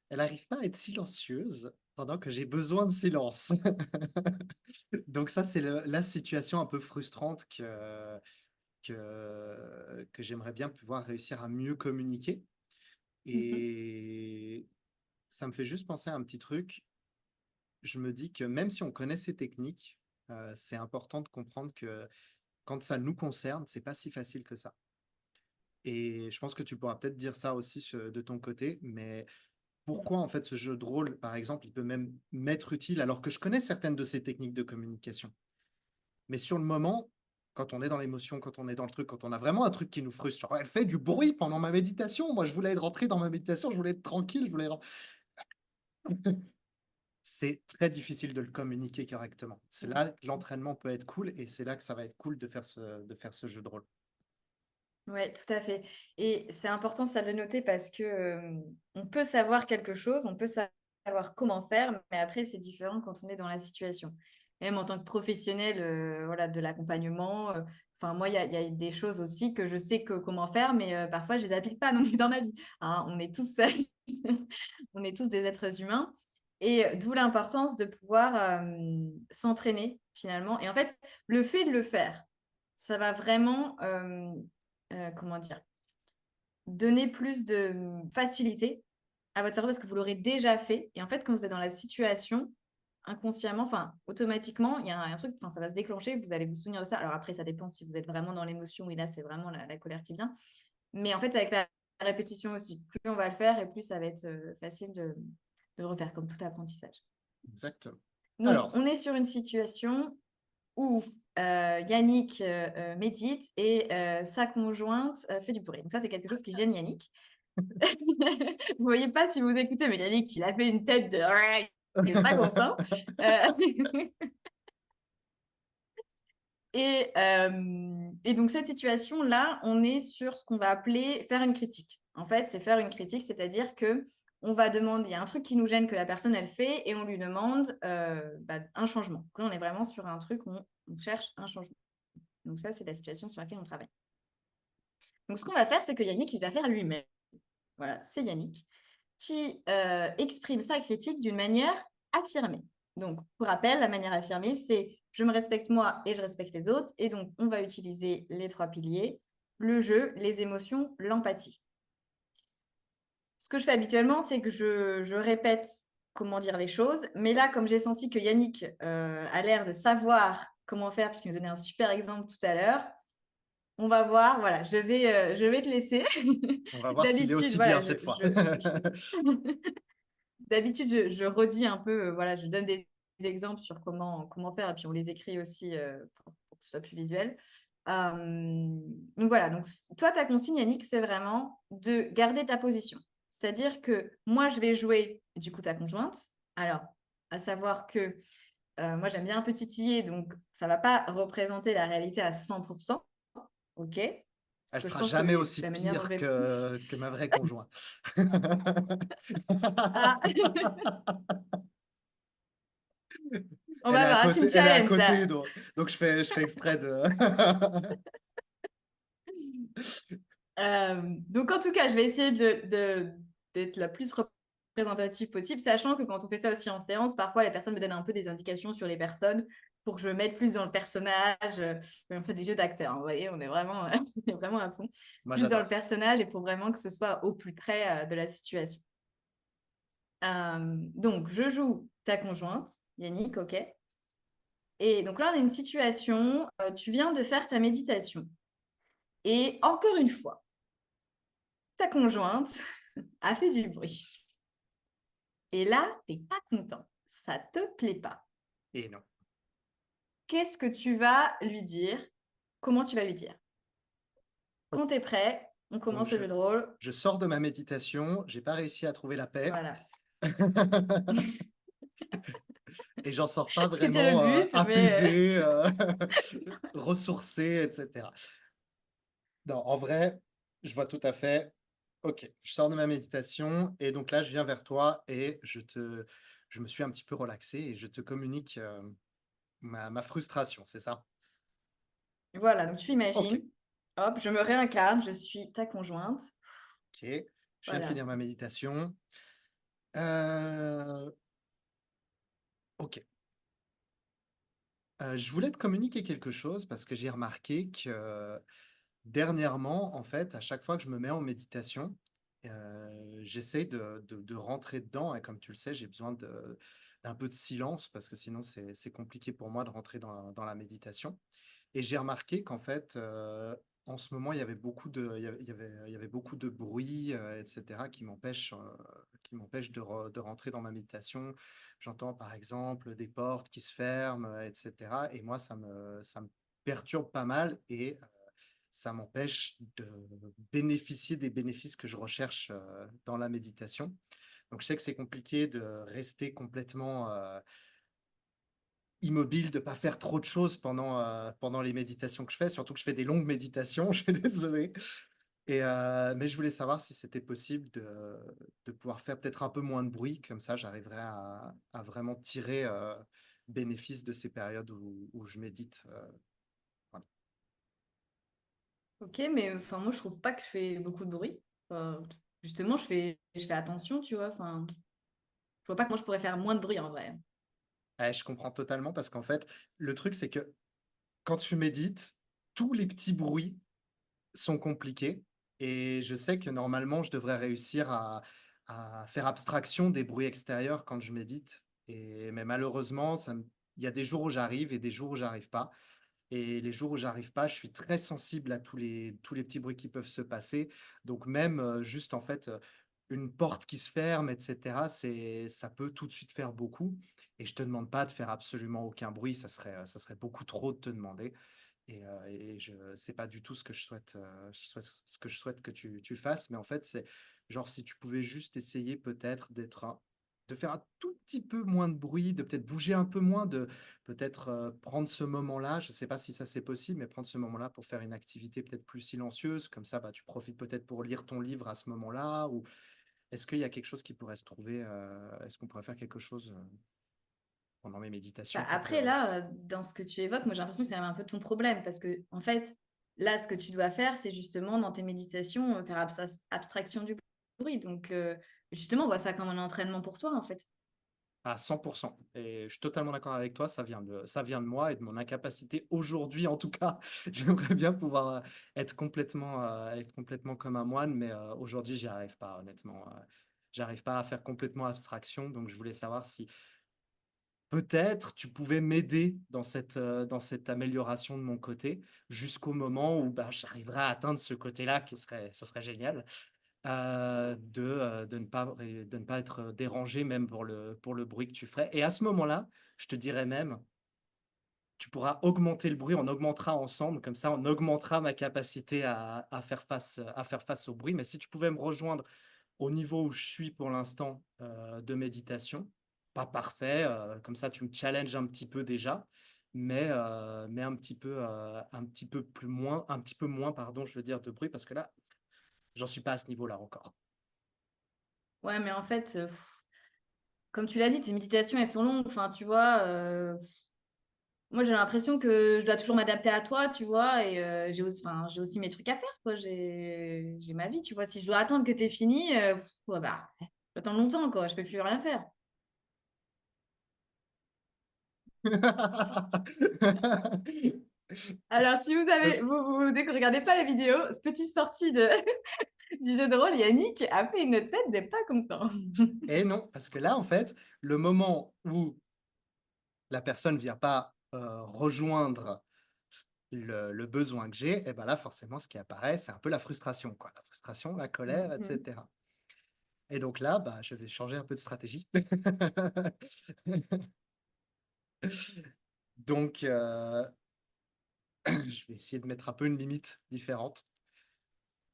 Elle n'arrive pas à être silencieuse pendant que j'ai besoin de silence. Donc ça, c'est la situation un peu frustrante que j'aimerais bien pouvoir réussir à mieux communiquer. Mhm, Et ça me fait juste penser à un petit truc. Je me dis que même si on connaît ces techniques, c'est important de comprendre que quand ça nous concerne, c'est pas si facile que ça. Et je pense que tu pourras peut-être dire ça aussi de ton côté, mais mhm, pourquoi en fait ce jeu de rôle, par exemple, il peut même m'être utile alors que je connais certaines de ces techniques de communication. Mais sur le moment, quand on est dans l'émotion, quand on est dans le truc, quand on a vraiment un truc qui nous frustre, genre, elle fait du bruit pendant ma méditation. Moi, je voulais être rentré dans ma méditation, je voulais être tranquille, c'est très difficile de le communiquer correctement. C'est mhm. là que l'entraînement peut être cool et c'est là que ça va être cool de faire ce jeu de rôle. Ouais, tout à fait. Et c'est important ça de le noter parce que on peut savoir quelque chose, on peut savoir comment faire, mais après c'est différent quand on est dans la situation. Même en tant que professionnel, voilà, de l'accompagnement. Enfin, moi, il y a des choses aussi que je sais comment faire, mais parfois je les applique pas non plus dans ma vie. Hein, on est tous, on est tous des êtres humains. Et d'où l'importance de pouvoir s'entraîner finalement. Et en fait, le fait de le faire, ça va vraiment comment dire, donner plus de facilité à votre cerveau parce que vous l'aurez déjà fait. Et en fait, quand vous êtes dans la situation, inconsciemment, enfin, automatiquement, il y a un truc, enfin, ça va se déclencher, vous allez vous souvenir de ça. Alors après, ça dépend si vous êtes vraiment dans l'émotion et là, c'est vraiment la colère qui vient. Mais en fait, c'est avec la répétition aussi. Plus on va le faire et plus ça va être facile de le refaire, comme tout apprentissage. Exactement. Donc, Alors, on est sur une situation où Yannick médite et sa conjointe fait du bruit. Donc ça, c'est quelque chose qui gêne Yannick. Vous voyez pas si vous écoutez, mais Yannick, il a fait une tête de... Il n'est pas content. Euh, et donc, cette situation-là, on est sur ce qu'on va appeler faire une critique. En fait, c'est faire une critique, c'est-à-dire que on va demander, il y a un truc qui nous gêne que la personne, elle fait, et on lui demande un changement. Donc là, on est vraiment sur un truc où on cherche un changement. Donc ça, c'est la situation sur laquelle on travaille. Donc, ce qu'on va faire, c'est que Yannick, il va faire lui-même. Voilà, c'est Yannick qui exprime sa critique d'une manière affirmée. Donc, pour rappel, la manière affirmée, c'est je me respecte moi et je respecte les autres. Et donc, on va utiliser les 3 piliers, le jeu, les émotions, l'empathie. Ce que je fais habituellement, c'est que je répète comment dire les choses. Mais là, comme j'ai senti que Yannick a l'air de savoir comment faire, puisqu'il nous donnait un super exemple tout à l'heure, on va voir. Voilà, je vais te laisser. On va voir s'il est D'habitude, aussi voilà, bien cette fois. d'habitude, je redis un peu, voilà, je donne des exemples sur comment faire, et puis on les écrit aussi pour que ce soit plus visuel. Donc voilà, donc toi, ta consigne, Yannick, c'est vraiment de garder ta position. C'est-à-dire que moi, je vais jouer, du coup, ta conjointe. Alors, à savoir que moi, j'aime bien un peu titiller, donc ça ne va pas représenter la réalité à 100%. OK? Parce Elle que je sera pense que jamais aussi la manière dont je pire vais... que ma vraie conjointe. Ah, on Elle est va à voir, tu me côté, elle est à challenges côté, là. donc je fais exprès de. Donc, en tout cas, je vais essayer d'être la plus représentative possible, sachant que quand on fait ça aussi en séance, parfois les personnes me donnent un peu des indications sur les personnes pour que je me mette plus dans le personnage. On fait des jeux d'acteurs, hein, vous voyez, on est vraiment, on est vraiment à fond, Moi, plus dans le j'adore. personnage et pour vraiment que ce soit au plus près de la situation. Donc, je joue ta conjointe, Yannick, ok? Et donc là, on a une situation, tu viens de faire ta méditation. Et encore une fois, ta conjointe a fait du bruit. Et là, t'es pas content. Ça te plaît pas. Et non. Qu'est-ce que tu vas lui dire? Comment tu vas lui dire? Ok. Quand t'es prêt, on Donc, commence le jeu de rôle. je sors de ma méditation, j'ai pas réussi à trouver la paix. Voilà. Et j'en sors pas Ce qui était le vraiment but, mais apaisé, ressourcé, etc. Non, en vrai, je vois tout à fait. Ok, je sors de ma méditation et donc là, je viens vers toi et je me suis un petit peu relaxé et je te communique ma frustration, c'est ça? voilà. Donc tu Ok, imagines, hop, je me réincarne, je suis ta conjointe. ok. Je viens de Voilà. finir ma méditation. Euh, ok. Je voulais te communiquer quelque chose parce que j'ai remarqué que dernièrement, en fait, à chaque fois que je me mets en méditation, j'essaie de rentrer dedans et comme tu le sais, j'ai besoin d'un peu de silence parce que sinon c'est compliqué pour moi de rentrer dans la méditation et j'ai remarqué qu'en fait, en ce moment, il y avait beaucoup de il y avait beaucoup de bruit, et cetera qui m'empêchent de rentrer dans ma méditation. J'entends par exemple des portes qui se ferment, et cetera et moi ça me perturbe pas mal et ça m'empêche de bénéficier des bénéfices que je recherche dans la méditation. Donc, je sais que c'est compliqué de rester complètement immobile, de ne pas faire trop de choses pendant les méditations que je fais, surtout que je fais des longues méditations, je suis désolé. Mais je voulais savoir si c'était possible de pouvoir faire peut-être un peu moins de bruit, comme ça j'arriverai à vraiment tirer bénéfice de ces périodes où je médite. Voilà. Ok, mais enfin moi je trouve pas que je fais beaucoup de bruit. Justement, je fais attention, tu vois. Enfin, je vois pas comment je pourrais faire moins de bruit en vrai. Ouais, je comprends totalement parce qu'en fait, le truc, c'est que quand tu médites, tous les petits bruits sont compliqués et je sais que normalement, je devrais réussir à faire abstraction des bruits extérieurs quand je médite. Mais malheureusement, il y a des jours où j'arrive et des jours où j'arrive pas. Et les jours où j'arrive pas, je suis très sensible à tous les petits bruits qui peuvent se passer. Donc même juste en fait une porte qui se ferme, etc. Ça peut tout de suite faire beaucoup. Et je te demande pas de faire absolument aucun bruit, ça serait beaucoup trop de te demander. C'est pas du tout ce que ce que je souhaite que tu fasses. Mais en fait, c'est genre si tu pouvais juste essayer peut-être de faire un tout petit peu moins de bruit, de peut-être bouger un peu moins, de peut-être prendre ce moment-là. Je sais pas si ça c'est possible, mais prendre ce moment-là pour faire une activité peut-être plus silencieuse. Comme ça, bah, tu profites peut-être pour lire ton livre à ce moment-là. Ou est-ce qu'il y a quelque chose qui pourrait se trouver est-ce qu'on pourrait faire quelque chose pendant mes Bah, méditations pour te. après, là, dans ce que tu évoques, moi j'ai l'impression que c'est un peu ton problème parce que, en fait, là, ce que tu dois faire, c'est justement dans tes méditations, faire abstraction du bruit. Donc, justement, vois ça comme un entraînement pour toi, en fait. À 100%. Et je suis totalement d'accord avec toi, ça vient de moi et de mon incapacité aujourd'hui, en tout cas. J'aimerais bien pouvoir être complètement comme un moine, mais aujourd'hui, j'y arrive pas, honnêtement. J'arrive pas à faire complètement abstraction, donc je voulais savoir si peut-être tu pouvais m'aider dans cette amélioration de mon côté, jusqu'au moment où bah, j'arriverai à atteindre ce côté-là, ça serait génial. De ne pas être dérangé même pour le bruit que tu ferais. Et à ce moment-là, je te dirais même, tu pourras augmenter le bruit, on augmentera ensemble, comme ça on augmentera ma capacité à faire face au bruit. Mais si tu pouvais me rejoindre au niveau où je suis pour l'instant de méditation, pas parfait, comme ça tu me challenges un petit peu déjà, mais un petit peu moins, pardon, je veux dire, de bruit, parce que là, j'en suis pas à ce niveau-là encore. Ouais, mais en fait, comme tu l'as dit, tes méditations, elles sont longues. Enfin, tu vois, moi, j'ai l'impression que je dois toujours m'adapter à toi, tu vois, et j'ai aussi mes trucs à faire, quoi. J'ai ma vie, tu vois. Si je dois attendre que t'aies fini, ouais, bah, j'attends longtemps, quoi. Je peux plus rien faire. Alors, si dès que vous regardez pas la vidéo, ce petit sortie du jeu de rôle, Yannick a fait une tête de pas content. Et non, parce que là, en fait, le moment où la personne vient pas rejoindre le besoin que j'ai, et ben là, forcément, ce qui apparaît, c'est un peu la frustration, quoi. La frustration, la colère, Mhm. etc. Et donc là, bah, je vais changer un peu de stratégie. Donc, je vais essayer de mettre un peu une limite différente.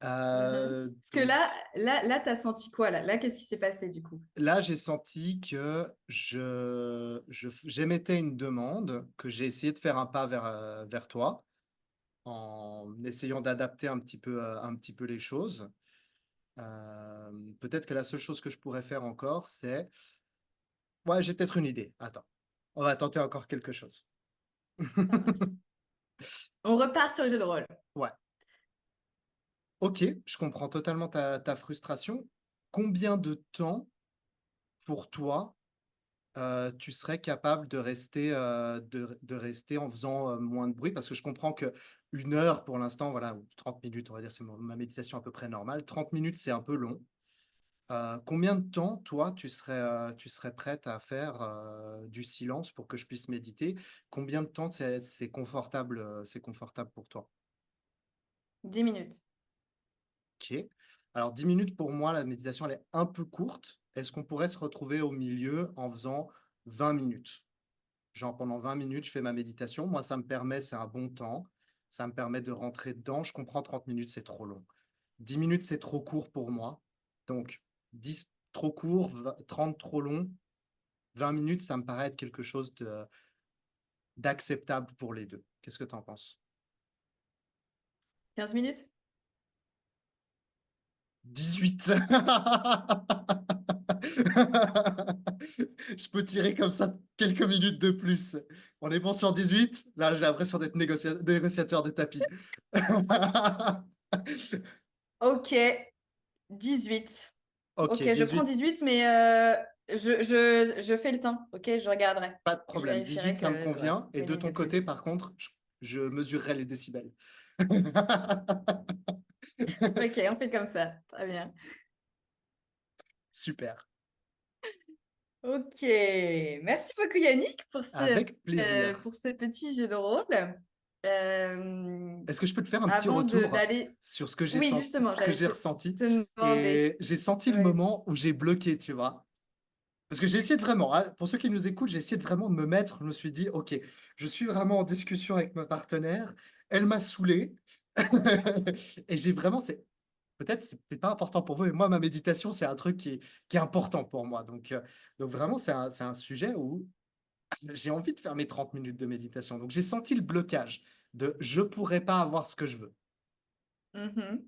Mhm. Parce que Donc là, t'as senti quoi, là? Là, qu'est-ce qui s'est passé, du coup? là, j'ai senti que j'émettais une demande, que j'ai essayé de faire un pas vers toi, en essayant d'adapter un petit peu les choses. Peut-être que la seule chose que je pourrais faire encore, c'est ouais, j'ai peut-être une idée. Attends, on va tenter encore quelque chose. Ça marche. On repart sur le jeu de rôle. Ouais, OK, je comprends totalement ta frustration. Combien de temps, pour toi, tu serais capable de rester en faisant, moins de bruit? Parce que je comprends qu'une heure pour l'instant, voilà, ou 30 minutes, on va dire, c'est mon ma méditation à peu près normale. 30 minutes, c'est un peu long. Combien de temps, toi, tu serais prête à faire, du silence pour que je puisse méditer? Combien de temps c'est confortable pour toi? 10 minutes. OK. Alors 10 minutes pour moi, la méditation, elle est un peu courte. Est-ce qu'on pourrait se retrouver au milieu en faisant 20 minutes? Genre pendant 20 minutes, je fais ma méditation. Moi, ça me permet c'est un bon temps. Ça me permet de rentrer dedans. Je comprends 30 minutes, c'est trop long. 10 minutes, c'est trop court pour moi. Donc 10 trop court, 30 trop long. 20 minutes, ça me paraît être quelque chose d'acceptable pour les 2. Qu'est-ce que tu en penses? 15 minutes? 18. Je peux tirer comme ça quelques minutes de plus. On est bon sur 18? Là, j'ai l'impression d'être négociateur de tapis. Ok, 18. Ok, Ok, je prends 18, 18, mais je fais le temps. Ok, je regarderai. pas de Je problème. vérifierai 18, ça me que voilà, convient. Et pas une de ton minute de côté, plus. par contre, je mesurerai les décibels. Ok, on fait comme ça. Très bien. Super. Ok, merci beaucoup Yannick Avec plaisir. pour ce petit jeu de rôle. Euh, Est-ce que je peux te faire un petit Avant retour d'aller... sur Oui, justement, ce que j'allais j'ai ressenti? te demander. Et j'ai senti le Vas-y. moment où j'ai bloqué, tu vois? Parce que j'ai essayé de vraiment, hein, pour ceux qui nous écoutent, j'ai essayé de vraiment de me mettre, je me suis dit: «OK, je suis vraiment en discussion avec ma partenaire, elle m'a saoulé» et j'ai vraiment c'est peut-être pas important pour vous, mais moi, ma méditation, c'est un truc qui est important pour moi. Donc vraiment, c'est un sujet où j'ai envie de faire mes 30 minutes de méditation. Donc j'ai senti le blocage de: «Je pourrais pas avoir ce que je veux» Mhm.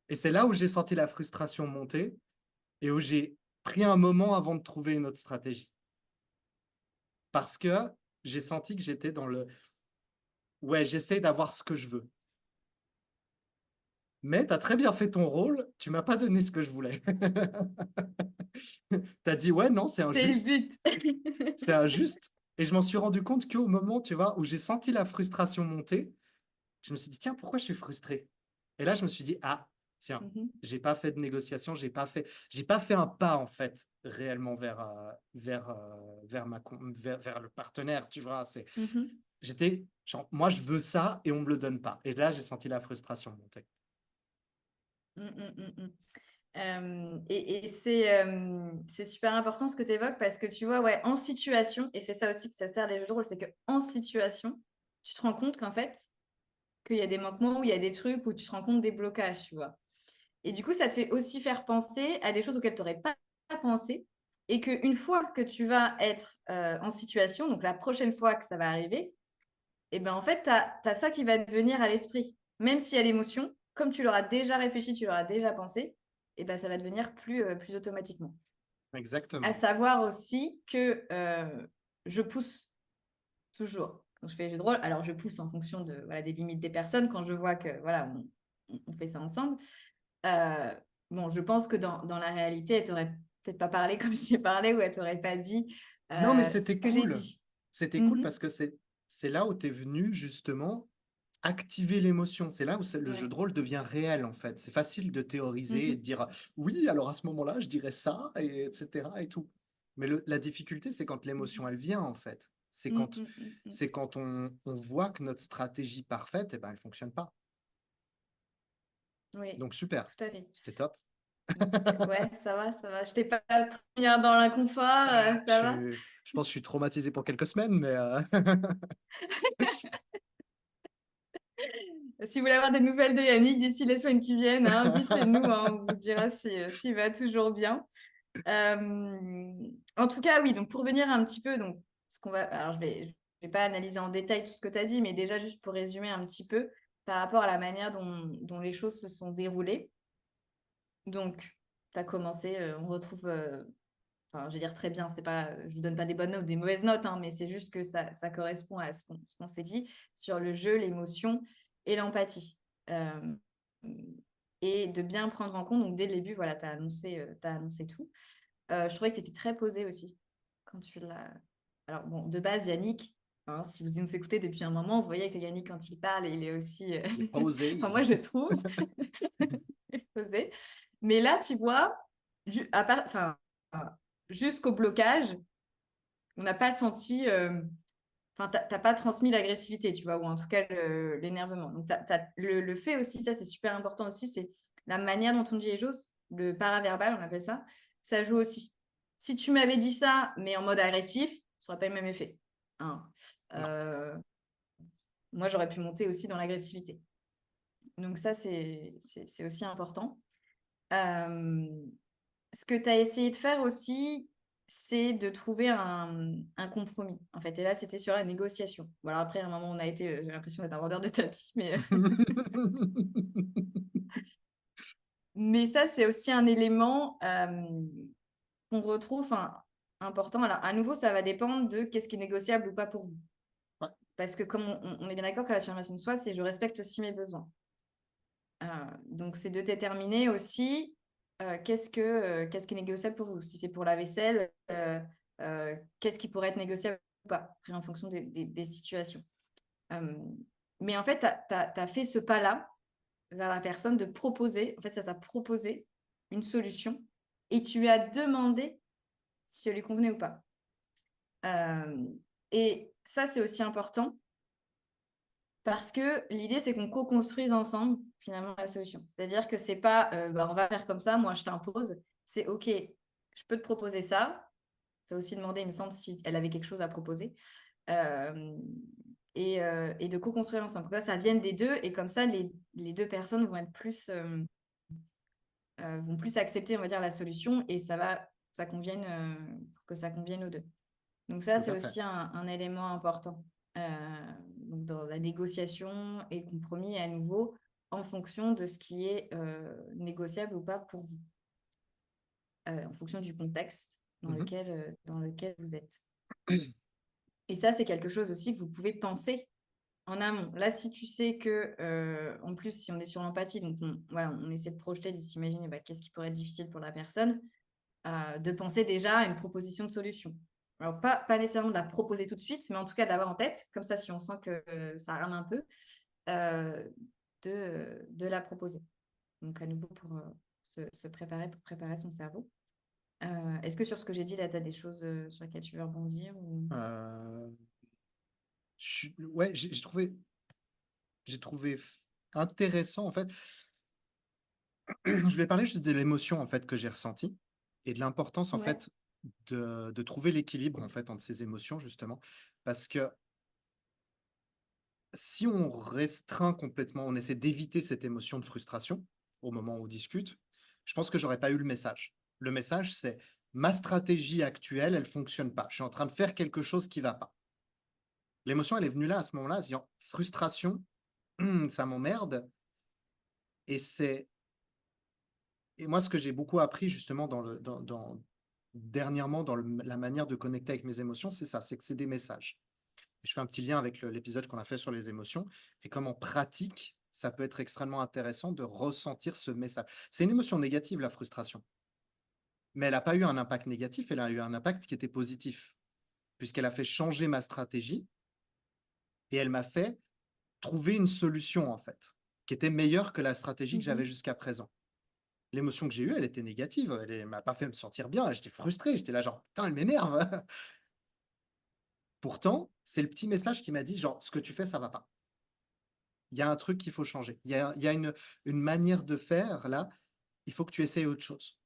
et c'est là où j'ai senti la frustration monter et où j'ai pris un moment avant de trouver une autre stratégie. Parce que j'ai senti que j'étais dans le: «Ouais, j'essaie d'avoir ce que je veux». mais tu as très bien fait ton rôle, tu m'as pas donné ce que je voulais. Tu as dit: «Ouais, non, C'est le but. c'est injuste» et je m'en suis rendu compte qu'au moment, tu vois, où j'ai senti la frustration monter, je me suis dit: «Tiens, pourquoi je suis frustré?» Et là, je me suis dit: «Ah, tiens, Mmh. j'ai pas fait de négociation, j'ai pas fait un pas, en fait, réellement vers ma con vers le partenaire», tu vois? Mmh. J'étais genre: «Moi, je veux ça et on me le donne pas» et là, j'ai senti la frustration monter. Mmh, mmh, mmh, mmh. Et c'est super important ce que tu évoques parce que tu vois, ouais, en situation, et c'est ça aussi que ça sert les jeux de rôle, c'est qu'en situation, tu te rends compte qu'en fait, qu'il y a des manquements, où il y a des trucs où tu te rends compte des blocages, tu vois. Et du coup, ça te fait aussi faire penser à des choses auxquelles tu n'aurais pas pensé et qu'une fois que tu vas être en situation, donc la prochaine fois que ça va arriver, et ben en fait, tu as ça qui va te venir à l'esprit. Même s'il y a l'émotion, comme tu l'auras déjà réfléchi, tu l'auras déjà pensé, et ben ça va devenir plus automatiquement. À Exactement. savoir aussi que je pousse toujours quand je fais les jeux de rôle. Alors, je pousse en fonction de, voilà, des limites des personnes quand je vois que voilà, on fait ça ensemble. Euh, bon, je pense que dans la réalité, elle t'aurait peut-être pas parlé comme j'ai parlé ou elle t'aurait pas dit Non, mais ce c'était que j'ai cool. dit. C'était cool Mhm. parce que c'est là où tu es venu justement activer l'émotion. C'est là où le jeu Ouais. de rôle devient réel, en fait. C'est facile de théoriser et de Mhm. dire: «Oui, alors à ce moment-là, je dirais ça» et etc. et tout. Mais la difficulté, c'est quand l'émotion, Mhm. elle vient, en fait. Mhm. Mhm. Mhm. C'est quand on voit que notre stratégie parfaite, et ben, elle fonctionne pas. Oui, Donc super, tout à fait. c'était top. Donc, ouais, ça va, ça va. Je t'ai pas trop mis dans l'inconfort, Ah, ça va. je pense que je suis traumatisé pour quelques semaines, mais Si vous voulez avoir des nouvelles de Yannick d'ici les semaines qui viennent, hein, dites-les nous, hein, on vous dira s'il va toujours bien. En tout cas, oui, donc pour venir un petit peu, donc, ce qu'on va, alors je vais pas analyser en détail tout ce que tu as dit, mais déjà juste pour résumer un petit peu par rapport à la manière dont les choses se sont déroulées. Donc, tu as commencé, on retrouve, enfin, je vais dire très bien, c'était pas, je vous donne pas des bonnes notes ou des mauvaises notes, hein, mais c'est juste que ça correspond à ce qu'on s'est dit sur le jeu, l'émotion et l'empathie. Euh, et de bien prendre en compte, donc dès le début, voilà, tu as annoncé tout. Je trouvais que tu étais très posée aussi quand tu l'as. Alors, bon, de base, Yannick, hein, si vous nous écoutez depuis un moment, vous voyez que Yannick, quand il parle, il est aussi. il est pas osé. Enfin, moi, je trouve, posé. Mais là, tu vois, enfin, jusqu'au blocage, on n'a pas senti. Enfin, t'as pas transmis l'agressivité, tu vois, ou en tout cas l'énervement. Donc, le fait aussi, ça, c'est super important aussi, c'est la manière dont on dit les choses, le paraverbal, on appelle ça, ça joue aussi. Si tu m'avais dit ça, mais en mode agressif, ça n'aurait pas le même effet. Hein. Non. Euh, Moi, j'aurais pu monter aussi dans l'agressivité. Donc, ça, c'est aussi important. Euh, Ce que tu as essayé de faire aussi, c'est de trouver un compromis, en fait. Et là, c'était sur la négociation. Voilà, après, à un moment, on a été, j'ai l'impression d'être un vendeur de tapis, mais ça, c'est aussi un élément qu'on retrouve, enfin, important. Alors, à nouveau, ça va dépendre de qu'est-ce qui est négociable ou pas pour vous. Ouais, Parce que comme on est bien d'accord que l'affirmation de soi, c'est je respecte aussi mes besoins. Donc, c'est de déterminer aussi qu'est-ce qui est négociable pour vous. Si c'est pour la vaisselle, qu'est-ce qui pourrait être négociable ou pas, après, en fonction des situations. Euh, mais en fait, tu as fait ce pas-là vers la personne de proposer, en fait, ça t'a proposé une solution et tu lui as demandé si elle lui convenait ou pas. Euh, et ça, c'est aussi important parce que l'idée, c'est qu'on co-construise ensemble, finalement, la solution. C'est-à-dire que c'est pas, bah, on va faire comme ça, moi, je t'impose. C'est OK, je peux te proposer ça. Tu as aussi demandé, il me semble, si elle avait quelque chose à proposer. Euh, et de co-construire ensemble. Pour que ça vienne des deux. Et comme ça, les deux personnes vont plus accepter, on va dire, la solution. Et ça convienne, pour que ça convienne aux deux. Donc ça, tout c'est à fait. aussi un élément important donc dans la négociation et le compromis à nouveau en fonction de ce qui est négociable ou pas pour vous, en fonction du contexte Mmh. dans lequel vous êtes. Et ça, c'est quelque chose aussi que vous pouvez penser en amont. Là, si tu sais que, en plus, si on est sur l'empathie, donc voilà, on essaie de projeter, de s'imaginer bah, qu'est-ce qui pourrait être difficile pour la personne, de penser déjà à une proposition de solution. Alors, pas nécessairement de la proposer tout de suite, mais en tout cas d'avoir en tête, comme ça, si on sent que ça rame un peu, euh, de la proposer. Donc, à nouveau, pour se préparer, pour préparer ton cerveau. Est-ce que sur ce que j'ai dit, là, tu as des choses sur lesquelles tu veux rebondir ou... Euh, ouais, j'ai trouvé intéressant, en fait. Je vais parler juste de l'émotion, en fait, que j'ai ressentie et de l'importance, en Ouais. fait, de trouver l'équilibre, en fait, entre ces émotions, justement. Parce que si on restreint complètement, on essaie d'éviter cette émotion de frustration au moment où on discute, je pense que j'aurais pas eu le message. Le message, c'est: ma stratégie actuelle, elle fonctionne pas. Je suis en train de faire quelque chose qui va pas. L'émotion, elle est venue là, à ce moment-là, en se disant: frustration, ça m'emmerde. Et c'est et moi, ce que j'ai beaucoup appris justement dernièrement dans la manière de connecter avec mes émotions, c'est ça, c'est que c'est des messages. Et je fais un petit lien avec l'épisode qu'on a fait sur les émotions et comme en pratique, ça peut être extrêmement intéressant de ressentir ce message. C'est une émotion négative, la frustration, mais elle n'a pas eu un impact négatif, elle a eu un impact qui était positif, puisqu'elle a fait changer ma stratégie et elle m'a fait trouver une solution, en fait, qui était meilleure que la stratégie que j'avais Mhm. jusqu'à présent. L'émotion que j'ai eue, elle était négative, elle m'a pas fait me sentir bien, j'étais frustré, j'étais là genre: «Putain, elle m'énerve!» Pourtant, c'est le petit message qui m'a dit genre: «Ce que tu fais, ça va pas. Il y a un truc qu'il faut changer. Il y a une manière de faire là, il faut que tu essayes autre chose».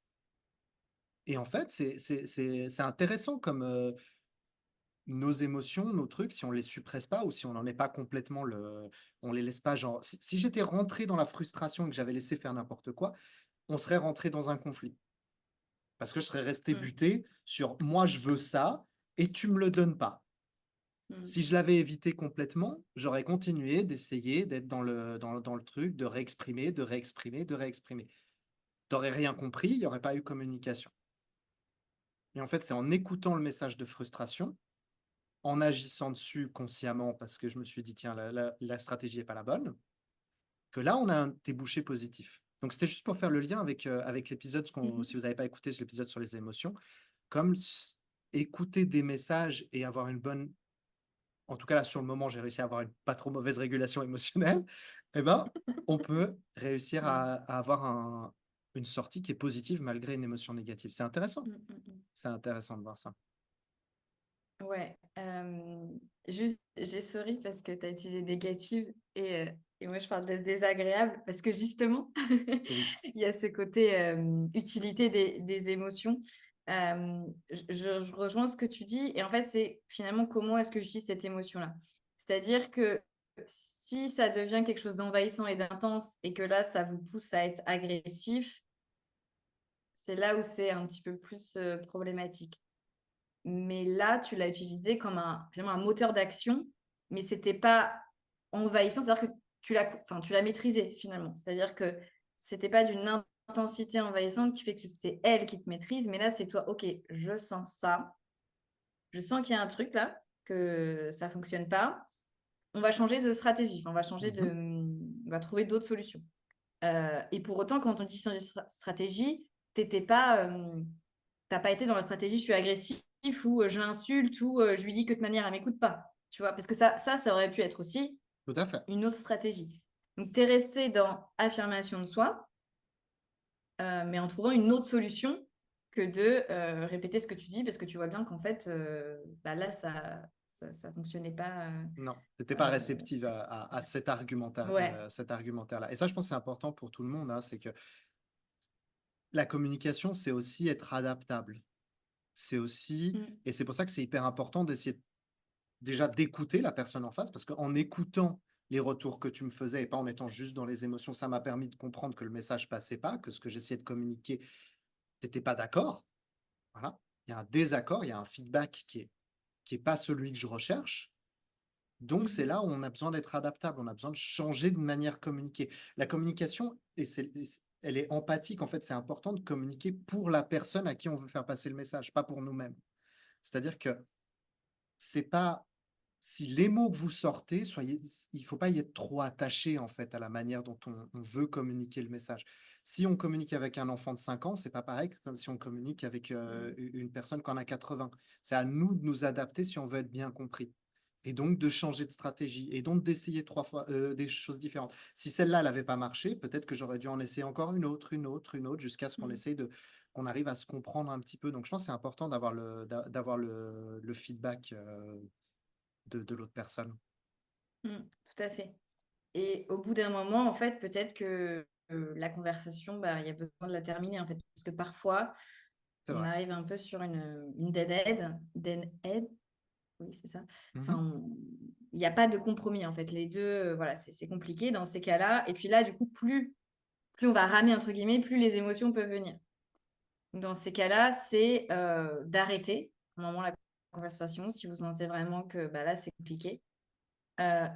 Et en fait, c'est intéressant comme, nos émotions, nos trucs, si on les suppresse pas ou si on n'en est pas complètement on les laisse pas genre si j'étais rentré dans la frustration et que j'avais laissé faire n'importe quoi, on serait rentré dans un conflit. Parce que je serais resté Mm. buté sur: «Moi, je veux ça et tu me le donnes pas». Mm. Si je l'avais évité complètement, j'aurais continué d'essayer d'être dans le truc, de réexprimer, de réexprimer, de réexprimer. Tu aurais rien compris, il y aurait pas eu communication. Et en fait, c'est en écoutant le message de frustration, en agissant dessus consciemment parce que je me suis dit: «Tiens, la stratégie est pas la bonne», que là, on a un débouché positif. Donc c'était juste pour faire le lien avec l'épisode si Mhm. vous n'avez pas écouté l'épisode sur les émotions, comme écouter des messages et avoir une bonne, en tout cas là sur le moment, j'ai réussi à avoir une pas trop mauvaise régulation émotionnelle, et ben, on peut réussir Mm. à avoir une sortie qui est positive malgré une émotion négative. Mm. Mm. Mm. C'est intéressant de voir ça. Ouais, juste, j'ai souri parce que tu as utilisé négative et moi je parle de désagréable parce que justement, Oui, il y a ce côté utilité des émotions. Je rejoins ce que tu dis et en fait, c'est finalement comment est-ce que j'utilise cette émotion-là. C'est-à-dire que si ça devient quelque chose d'envahissant et d'intense et que là, ça vous pousse à être agressif, c'est là où c'est un petit peu plus problématique. Mais là, tu l'as utilisé comme finalement un moteur d'action, mais c'était pas envahissant, c'est-à-dire que tu l'as maîtrisé finalement. C'est-à-dire que c'était pas d'une intensité envahissante qui fait que c'est elle qui te maîtrise, mais là, c'est toi, ok, je sens ça, je sens qu'il y a un truc là, que ça fonctionne pas. On va changer de stratégie, enfin, mmh, on va trouver d'autres solutions. Et pour autant, quand on dit changer de stratégie, t'étais pas, t'as pas été dans la stratégie je suis agressif ou je l'insulte ou je lui dis que de toute manière elle m'écoute pas. Tu vois, parce que ça aurait pu être aussi tout à fait. une autre stratégie. Donc tu es resté dans affirmation de soi, mais en trouvant une autre solution que de répéter ce que tu dis parce que tu vois bien qu'en fait, bah là, ça fonctionnait pas. Non, tu étais pas Euh, réceptive à ouais. cet argumentaire-là et ça, je pense, c'est important pour tout le monde, hein, c'est que la communication, c'est aussi être adaptable. C'est aussi Mm. et c'est pour ça que c'est hyper important d'essayer déjà d'écouter la personne en face, parce qu'en écoutant les retours que tu me faisais et pas en étant juste dans les émotions, ça m'a permis de comprendre que le message passait pas, que ce que j'essayais de communiquer, tu étais pas d'accord. Voilà. Il y a un désaccord, il y a un feedback qui est pas celui que je recherche. Donc c'est Mhm. là où on a besoin d'être adaptable, on a besoin de changer de manière de communiquer. La communication elle est empathique, en fait, c'est important de communiquer pour la personne à qui on veut faire passer le message, pas pour nous-mêmes. C'est-à-dire que c'est pas si les mots que vous sortez, il faut pas y être trop attaché en fait à la manière dont on veut communiquer le message. Si on communique avec un enfant de 5 ans, c'est pas pareil que comme si on communique avec, Mmh. une personne qui en a 80. C'est à nous de nous adapter si on veut être bien compris et donc de changer de stratégie et donc d'essayer 3 fois, des choses différentes. Si celle-là, elle avait pas marché, peut-être que j'aurais dû en essayer encore une autre jusqu'à ce qu'on Mmh. essaye de qu'on arrive à se comprendre un petit peu. Donc je pense que c'est important d'avoir le feedback, de l'autre personne. Mmh. Tout à fait. Et au bout d'un moment, en fait, peut-être que, la conversation, bah, il y a besoin de la terminer, en fait. Parce que parfois, C'est on vrai. arrive un peu sur une dead end, oui, c'est ça. Mmh mh. Enfin, il y a pas de compromis, en fait. Les 2, voilà, c'est compliqué dans ces cas-là et puis là, du coup, plus on va «ramer» entre guillemets, plus les émotions peuvent venir. Dans ces cas-là, c'est, d'arrêter un moment la conversation si vous sentez vraiment que, bah, là, c'est compliqué.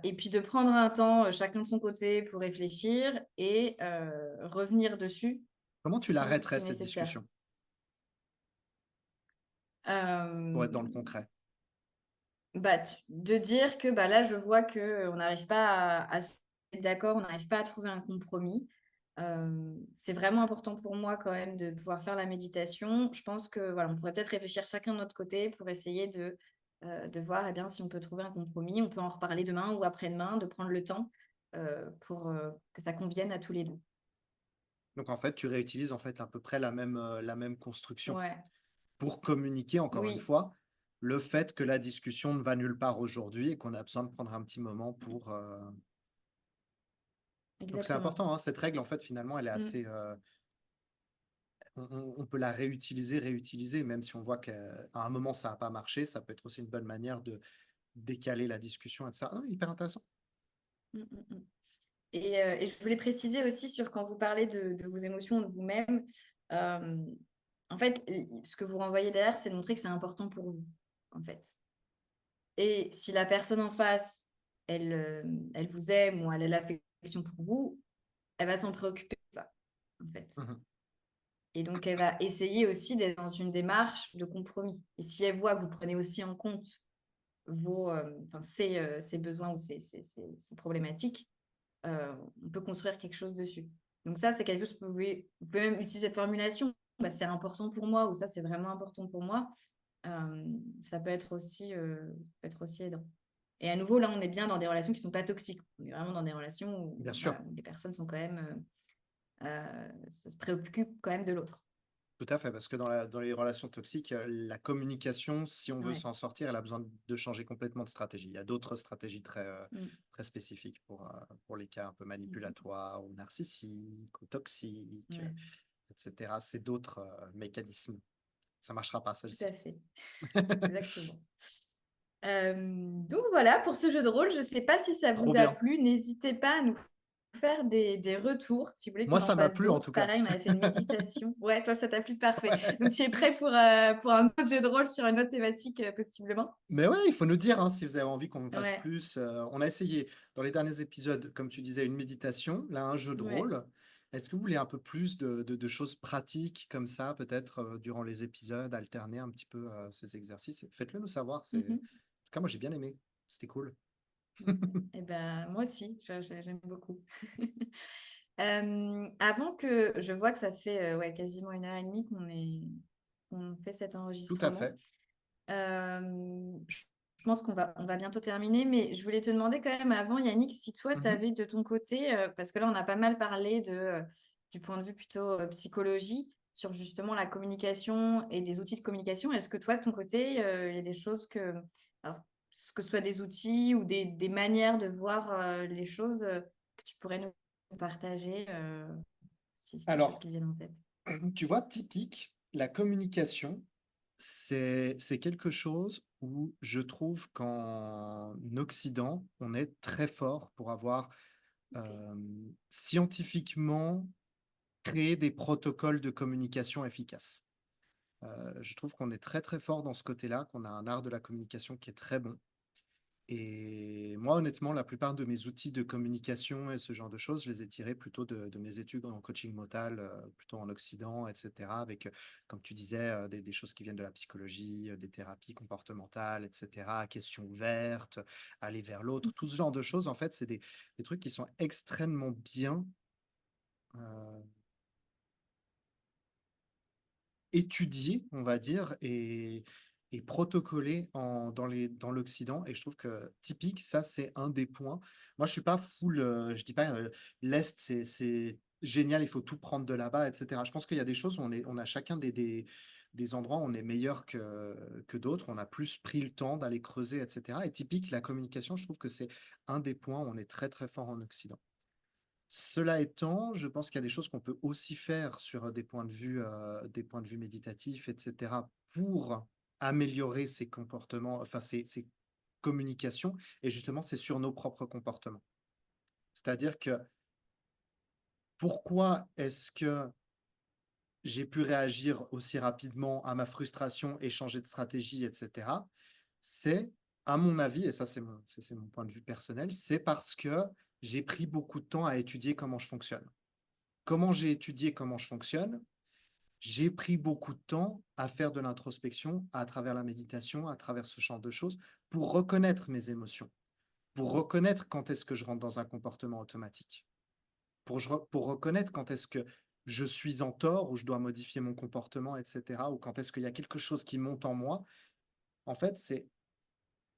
Et puis de prendre un temps, chacun de son côté pour réfléchir et revenir dessus Comment tu l'arrêterais si cette nécessaire. discussion? Pour être dans le Hem, concret? Bah, de dire que, bah, là, je vois que on n'arrive pas à se mettre d'accord, on n'arrive pas à trouver un compromis. C'est vraiment important pour moi quand même de pouvoir faire la méditation. Je pense que, voilà, on pourrait peut-être réfléchir chacun de notre côté pour essayer de voir, eh bien, si on peut trouver un compromis. On peut en reparler demain ou après-demain, de prendre le temps, pour, que ça convienne à tous les 2. Donc en fait, tu réutilises en fait à peu près la même construction Ouais, pour communiquer encore une oui, fois, le fait que la discussion ne va nulle part aujourd'hui et qu'on a besoin de prendre un petit moment pour, donc c'est exactement. important, hein, cette règle en fait finalement elle est Mmh, assez, on peut la réutiliser, réutiliser même si on voit qu'à un moment ça a pas marché, ça peut être aussi une bonne manière de décaler la discussion et de ça. Ah oui, hyper intéressant. mmh, mmh, mmh. Et je voulais préciser aussi sur quand vous parlez de vos émotions, de vous-même, en fait, ce que vous renvoyez derrière, c'est de montrer que c'est important pour vous, en fait. Et si la personne en face, elle vous aime ou elle a l'affection pour vous, elle va s'en préoccuper de ça, en fait. Mmh mh. Et donc, elle va essayer aussi d'être dans une démarche de compromis. Et si elle voit que vous prenez aussi en compte enfin, ses besoins ou ses problématiques, on peut construire quelque chose dessus. Donc ça, c'est quelque chose que vous pouvez même utiliser cette formulation. Bah, c'est important pour moi ou ça, c'est vraiment important pour moi. Ça peut être aussi aidant. Et à nouveau, là, on est bien dans des relations qui sont pas toxiques. On est vraiment dans des relations où, Bien sûr. voilà, où les personnes sont quand même, se préoccupent quand même de l'autre. Tout à fait, parce que dans les relations toxiques, la communication, si on veut Ouais. s'en sortir, elle a besoin de changer complètement de stratégie. Il y a d'autres stratégies Mmh. très spécifiques pour les cas un peu Mmh mh. manipulatoires ou narcissiques ou toxiques, Ouais, et cetera. C'est d'autres, mécanismes. Ça marchera pas tout à celle-ci. fait, exactement. Donc voilà pour ce jeu de rôle. Je ne sais pas si ça Trop vous a bien. plu. N'hésitez pas à nous faire des retours si vous voulez Moi, qu'on en ça m'a fasse plu en d'autres. tout cas. Pareil, on avait fait une méditation. Ouais, toi, ça t'a plu, parfait. Donc Ouais. tu es prêt pour un autre jeu de rôle sur une autre thématique, possiblement? Mais ouais, il faut nous dire, hein, si vous avez envie qu'on fasse Ouais, plus. On a essayé dans les derniers épisodes, comme tu disais, une méditation, là, un jeu de ouais. rôle. Est-ce que vous voulez un peu plus de choses pratiques comme ça, peut-être durant les épisodes, alterner un petit peu ces exercices? Faites-le nous savoir. En Mmh. tout cas, moi, j'ai bien aimé. C'était cool. Ouais et ben, moi aussi, j'aime beaucoup. Avant que je vois que ça fait, ouais, quasiment 1 heure et demie qu'on fait cet Tout à enregistrement. fait. Je pense on va bientôt terminer, mais je voulais te demander quand même avant, Yannick, si toi, tu Mhm. avais de ton côté, parce que là, on a pas mal parlé du point de vue plutôt psychologie, sur justement la communication et des outils de communication. Est-ce que toi, de ton côté, il y a des choses alors, que ce soit des outils ou des manières de voir les choses que tu pourrais nous partager, si c'est des choses Alors, qui te viennent en tête? tu vois, typique, la communication, c'est quelque chose où je trouve qu'en Occident, on est très fort pour avoir Ok. scientifiquement créé des protocoles de communication efficaces. Je trouve qu'on est très, très fort dans ce côté-là, qu'on a un art de la communication qui est très bon. Et moi, honnêtement, la plupart de mes outils de communication et ce genre de choses, je les ai tirés plutôt de mes études en coaching modal, plutôt en Occident, etc. Avec, comme tu disais, des choses qui viennent de la psychologie, des thérapies comportementales, etc. Questions ouvertes, aller vers l'autre, tout ce genre de choses, en fait, c'est des trucs qui sont extrêmement bien euh, étudié, on va dire, et protocolé dans l'Occident. Et je trouve que typique, ça, c'est un des points. Moi, je suis pas full, je dis pas, l'Est, c'est génial, il faut tout prendre de là-bas, etc. Je pense qu'il y a des choses où on a chacun des endroits où on est meilleur que d'autres, on a plus pris le temps d'aller creuser, etc. Et typique, la communication, je trouve que c'est un des points où on est très, très fort en Occident. Cela étant, je pense qu'il y a des choses qu'on peut aussi faire sur des points de vue méditatifs, etc., pour améliorer ses comportements, enfin ses communications. Et justement, c'est sur nos propres comportements. C'est-à-dire que pourquoi est-ce que j'ai pu réagir aussi rapidement à ma frustration et changer de stratégie, etc. C'est, à mon avis, et ça c'est mon point de vue personnel, c'est parce que j'ai pris beaucoup de temps à étudier comment je fonctionne. Comment j'ai étudié comment je fonctionne? J'ai pris beaucoup de temps à faire de l'introspection à travers la méditation, à travers ce genre de choses, pour reconnaître mes émotions, pour reconnaître quand est-ce que je rentre dans un comportement automatique, pour reconnaître quand est-ce que je suis en tort ou je dois modifier mon comportement, etc., ou quand est-ce qu'il y a quelque chose qui monte en moi. En fait, c'est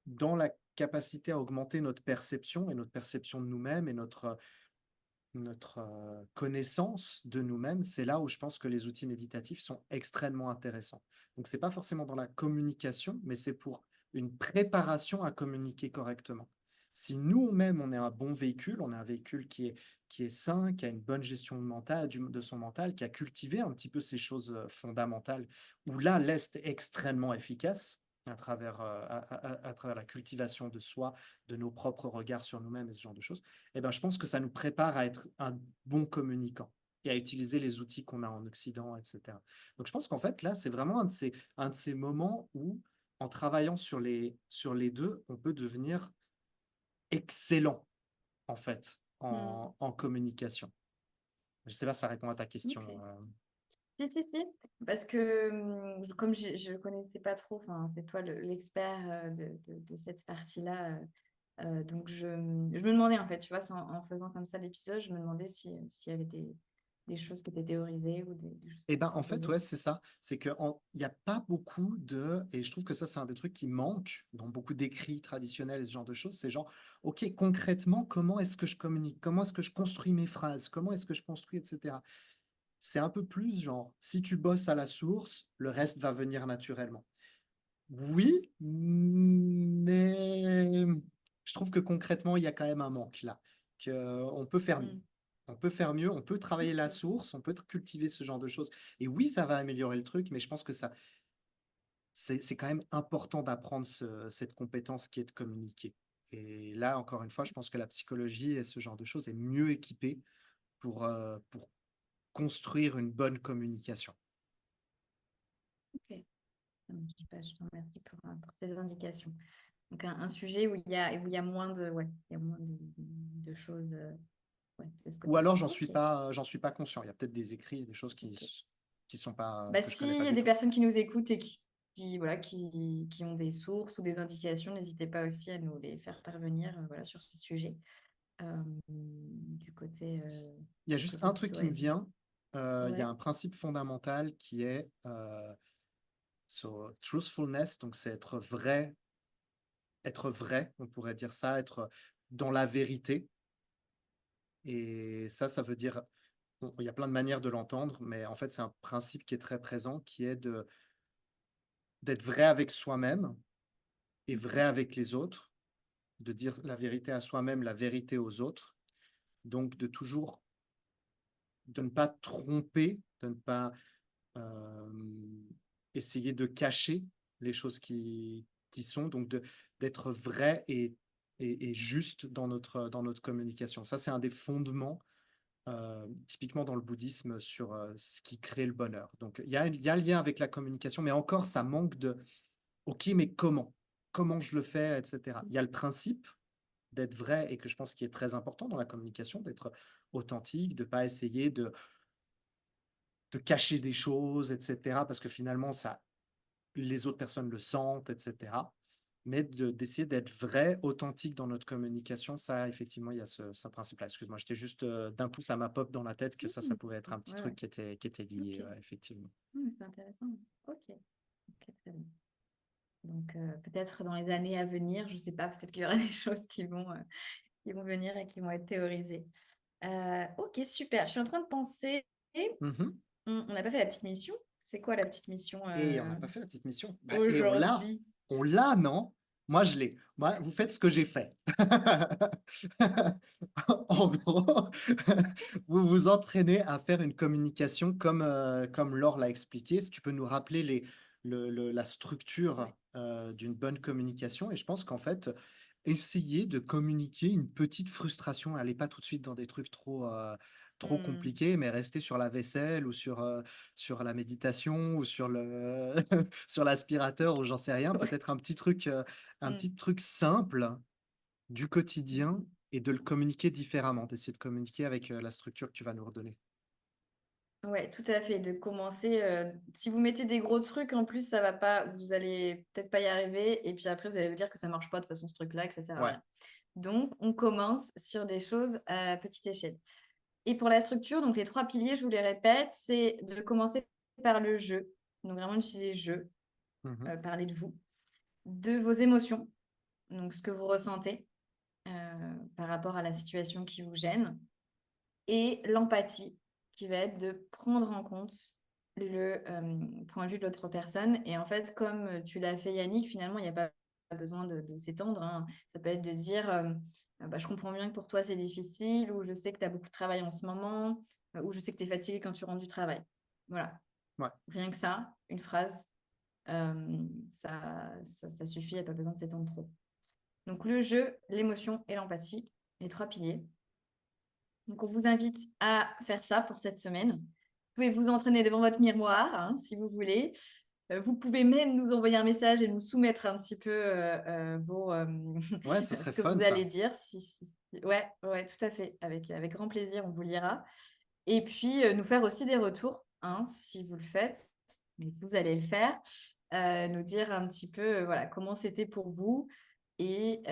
dans la capacité à augmenter notre perception et notre perception de nous-mêmes et notre connaissance de nous-mêmes, c'est là où je pense que les outils méditatifs sont extrêmement intéressants. Donc, c'est pas forcément dans la communication, mais c'est pour une préparation à communiquer correctement. Si nous-mêmes, on est un bon véhicule, on est un véhicule qui est sain, qui a une bonne gestion mentale, de son mental, qui a cultivé un petit peu ces choses fondamentales, où là, l'Est est extrêmement efficace à travers la cultivation de soi, de nos propres regards sur nous-mêmes et ce genre de choses, eh ben, je pense que ça nous prépare à être un bon communicant et à utiliser les outils qu'on a en Occident, etc. Donc je pense qu'en fait, là, c'est vraiment un de ces moments où, en travaillant sur les deux, on peut devenir excellent, en fait, Mm. en communication. Je sais pas si ça répond à ta question. Ok. Si, si, si. Parce que comme je ne connaissais pas trop, enfin, c'est toi l'expert de cette partie-là. Donc, je me demandais, en fait, tu vois, en faisant comme ça l'épisode, je me demandais s'il y avait des choses qui étaient théorisées ou des choses Eh qui ben, étaient en fait, posées. ouais, c'est ça. C'est qu'il n'y a pas beaucoup et je trouve que ça, c'est un des trucs qui manque dans beaucoup d'écrits traditionnels et ce genre de choses. C'est genre, OK, concrètement, comment est-ce que je communique? Comment est-ce que je construis mes phrases? Comment est-ce que je construis, etc. C'est un peu plus genre, si tu bosses à la source, le reste va venir naturellement. Oui, mais je trouve que concrètement, il y a quand même un manque là, qu'on peut faire mieux. Mm. On peut faire mieux, on peut travailler la Ok. source, on peut cultiver ce genre de choses. Et oui, ça va améliorer le truc, mais je pense que c'est quand même important d'apprendre cette compétence qui est de communiquer. Et là, encore une fois, je pense que la psychologie et ce genre de choses est mieux équipée pour construire une bonne communication. Ok. Ça marche. Bah, je te remercie pour ces indications. Donc, un sujet où il y a moins de, ouais, il y a moins de choses ouais, de ce Ou côté-là. alors, Ok. j'en suis pas conscient. Il y a peut-être des écrits et des choses Ok. qui sont pas, Bah, que je connais s'il pas y a du des tout. personnes qui nous écoutent et voilà, qui ont des sources ou des indications, n'hésitez pas aussi à nous les faire parvenir voilà, sur ce sujet du côté, Il y a juste un truc plutôt qui me Asie. vient. Il y a Ouais. un principe fondamental qui est truthfulness, donc c'est être vrai, on pourrait dire ça, être dans la vérité. Et ça veut dire, bon, il y a plein de manières de l'entendre, mais en fait, c'est un principe qui est très présent, qui est d'être vrai avec soi-même et vrai Mhm. avec les autres, de dire la vérité à soi-même, la vérité aux autres. Donc, de ne pas tromper, de ne pas essayer de cacher les choses qui sont, donc d'être vrai et juste dans notre communication. Ça, c'est un des fondements, typiquement dans le bouddhisme, sur ce qui crée le bonheur. Donc, il y a un lien avec la communication, mais encore, ça manque OK, mais comment? comment je le fais, et cetera. Il y a le principe d'être vrai et que je pense qui est très important dans la communication, d'être authentique, de pas essayer de cacher des choses, et cetera, parce que finalement ça les autres personnes le sentent, et cetera. Mais d'essayer d'être vrai, authentique dans notre communication, ça effectivement, il y a ce principe-là. Excuse-moi, j'étais juste, d'un coup, ça m'a pop dans la tête que ça Mmh. pouvait être un petit Ouais, truc ouais. qui était lié, OK. effectivement. C'est intéressant. OK. OK, très bien. Donc, peut-être dans les années à venir, je sais pas, peut-être qu'il y aura des choses qui vont venir et qui vont être théorisées. OK, super. Je suis en train de penser, Mmh. on n'a pas fait la petite mission. C'est quoi la petite mission, Et on n'a pas fait la petite mission. Bah et aujourd'hui? on l'a, non? Moi, je l'ai. Moi, vous faites ce que j'ai fait. En gros, vous vous entraînez à faire une communication comme Laure l'a expliqué. Si tu peux nous rappeler la structure, Ouais. d'une bonne communication et je pense qu'en fait, essayer de communiquer une petite frustration. Allez pas tout de suite dans des trucs trop Mmh. compliqués, mais rester sur la vaisselle ou sur la méditation ou sur le sur l'aspirateur ou j'en sais rien. Ouais. Peut-être un Mmh. petit truc simple du Mmh quotidien mh. et de le communiquer différemment, d'essayer de communiquer avec, la structure que tu vas nous redonner. Ouais, tout à fait, de commencer, si vous mettez des gros trucs, en plus, ça va pas vous allez peut-être pas y arriver et puis après vous allez vous dire que ça marche pas de toute façon ce truc-là, que ça sert à Ouais. rien. Donc on commence sur des choses à petite échelle. Et pour la structure, donc les 3 piliers, je vous les répète, c'est de commencer par le «je», donc vraiment utiliser «je», Mmh. parler de vous, de vos émotions, donc ce que vous ressentez, heu, par rapport à la situation qui vous gêne et l'empathie qui va être de prendre en compte le, point de vue de l'autre personne et en fait, comme, tu l'as fait Yannick, finalement, il y a pas besoin de s'étendre, hein. Ça peut être de dire, «Ah bah, je comprends bien que pour toi c'est difficile» ou «Je sais que tu as beaucoup de travail en ce moment», ou «Je sais que tu es fatigué quand tu rentres du travail». Voilà, Ouais. rien que ça, une phrase, ça suffit, il y a pas besoin de s'étendre trop. Donc le jeu, l'émotion et l'empathie, les 3 piliers. Donc, on vous invite à faire ça pour cette semaine. Vous pouvez vous entraîner devant votre miroir, hein, si vous voulez. Vous pouvez même nous envoyer un message et nous soumettre un petit peu Ouais, ça serait ce que fun vous allez ça. dire. Ouais, ouais, tout à fait. Avec grand plaisir, on vous lira. Et puis, nous faire aussi des retours, hein, si vous le faites, mais vous allez le faire. Nous dire un petit peu voilà, comment c'était pour vous et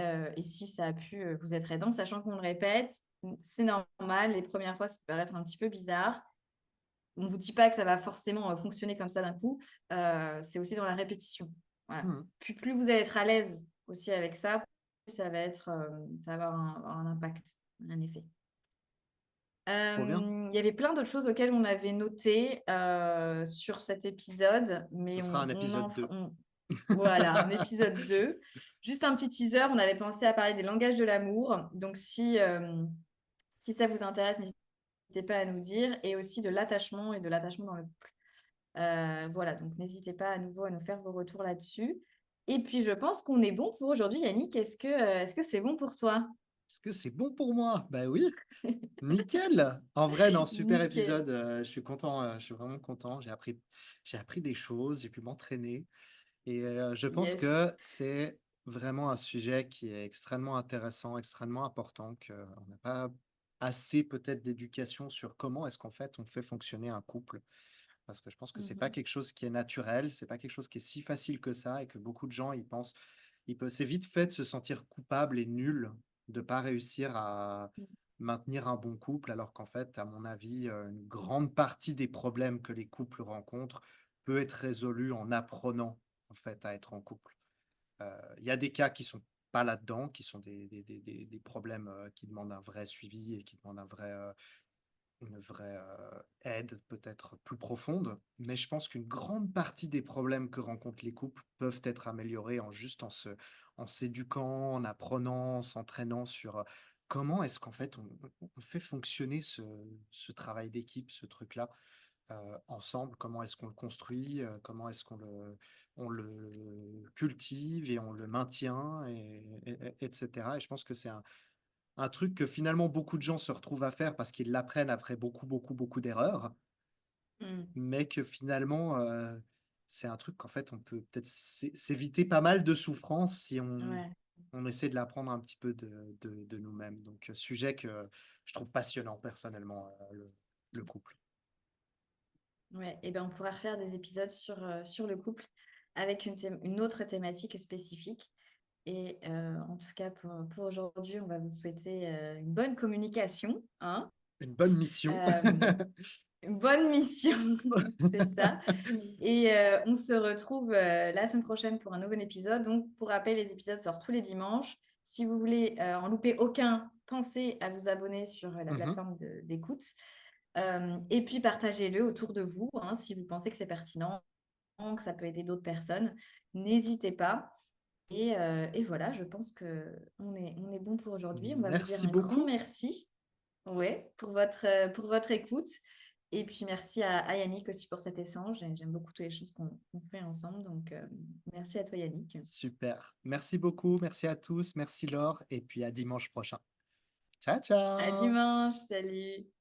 si ça a pu vous être aidant, sachant qu'on le répète, c'est normal, les premières fois, ça peut paraître un petit peu bizarre. On ne vous dit pas que ça va forcément fonctionner comme ça d'un coup, c'est aussi dans la répétition. Voilà. Mmh. Puis plus vous allez être à l'aise aussi avec ça, plus ça va être, ça va avoir un impact, un effet. Trop bien. Il y avait plein d'autres choses auxquelles on avait noté, sur cet épisode, Ce mais sera un on en épisode fera 2. voilà, un épisode 2. Juste un petit teaser, on avait pensé à parler des langages de l'amour. Donc si ça vous intéresse, n'hésitez pas à nous dire et aussi de l'attachement et de l'attachement dans le couple. Voilà, donc n'hésitez pas à nouveau à nous faire vos retours là-dessus et puis je pense qu'on est bon pour aujourd'hui. Yannick, est-ce que c'est bon pour toi? Est-ce que c'est bon pour moi? Bah oui, nickel! En vrai, non, super Nickel. épisode, je suis content, je suis vraiment content. J'ai appris des choses, j'ai pu m'entraîner et je pense Yes. que c'est vraiment un sujet qui est extrêmement intéressant, extrêmement important, qu'on n'a pas assez peut-être d'éducation sur comment est-ce qu'en fait on fait fonctionner un couple. Parce que je pense que c'est pas Mmh. quelque chose qui est naturel, c'est pas quelque chose qui est si facile que ça et que beaucoup de gens, ils pensent c'est vite fait de se sentir coupable et nul de pas réussir à Mmh. maintenir un bon couple, alors qu'en fait, à mon avis, une grande partie des problèmes que les couples rencontrent peut être résolue en apprenant, en fait, à être en couple. Il y a des cas qui sont pas là-dedans, qui sont des problèmes, qui demandent un vrai suivi et qui demandent une vraie, aide peut-être plus profonde, mais je pense qu'une grande partie des problèmes que rencontrent les couples peuvent être améliorés en s'éduquant, en apprenant, en s'entraînant sur, comment est-ce qu'en fait on fait fonctionner ce travail d'équipe, ce truc-là, ensemble? Comment est-ce qu'on le construit? Comment est-ce qu'on le cultive et on le maintient et et je pense que c'est un truc que finalement beaucoup de gens se retrouvent à faire parce qu'ils l'apprennent après beaucoup, beaucoup, beaucoup d'erreurs, Mmh. mais que finalement, c'est un truc qu'en fait, on peut peut-être s'éviter pas mal de souffrances si Ouais. on essaie de l'apprendre un petit peu de nous-mêmes. Donc, sujet que je trouve passionnant personnellement, le couple. Ouais, et ben on pourra refaire des épisodes sur le couple avec une autre thématique spécifique. Et en tout cas, pour aujourd'hui, on va vous souhaiter une bonne communication, hein, Une bonne mission. euh, une bonne mission, c'est ça. Et on se retrouve la semaine prochaine pour un nouvel épisode. Donc, pour rappel, les épisodes sortent tous les dimanches. Si vous voulez en louper aucun, pensez à vous abonner sur la Mmh. plateforme d'écoute. Et puis, partagez-le autour de vous, hein, si vous pensez que c'est pertinent, que ça peut aider d'autres personnes. N'hésitez pas. Et voilà, je pense que on est bon pour aujourd'hui. On va vous dire Merci un grand beaucoup. merci, ouais, pour votre écoute. Et puis merci à Yannick aussi pour cet échange. J'aime beaucoup toutes les choses qu'on fait ensemble. Donc, merci à toi, Yannick. Super. Merci beaucoup. Merci à tous. Merci Laure et puis à dimanche prochain. Ciao, À ciao! dimanche, salut!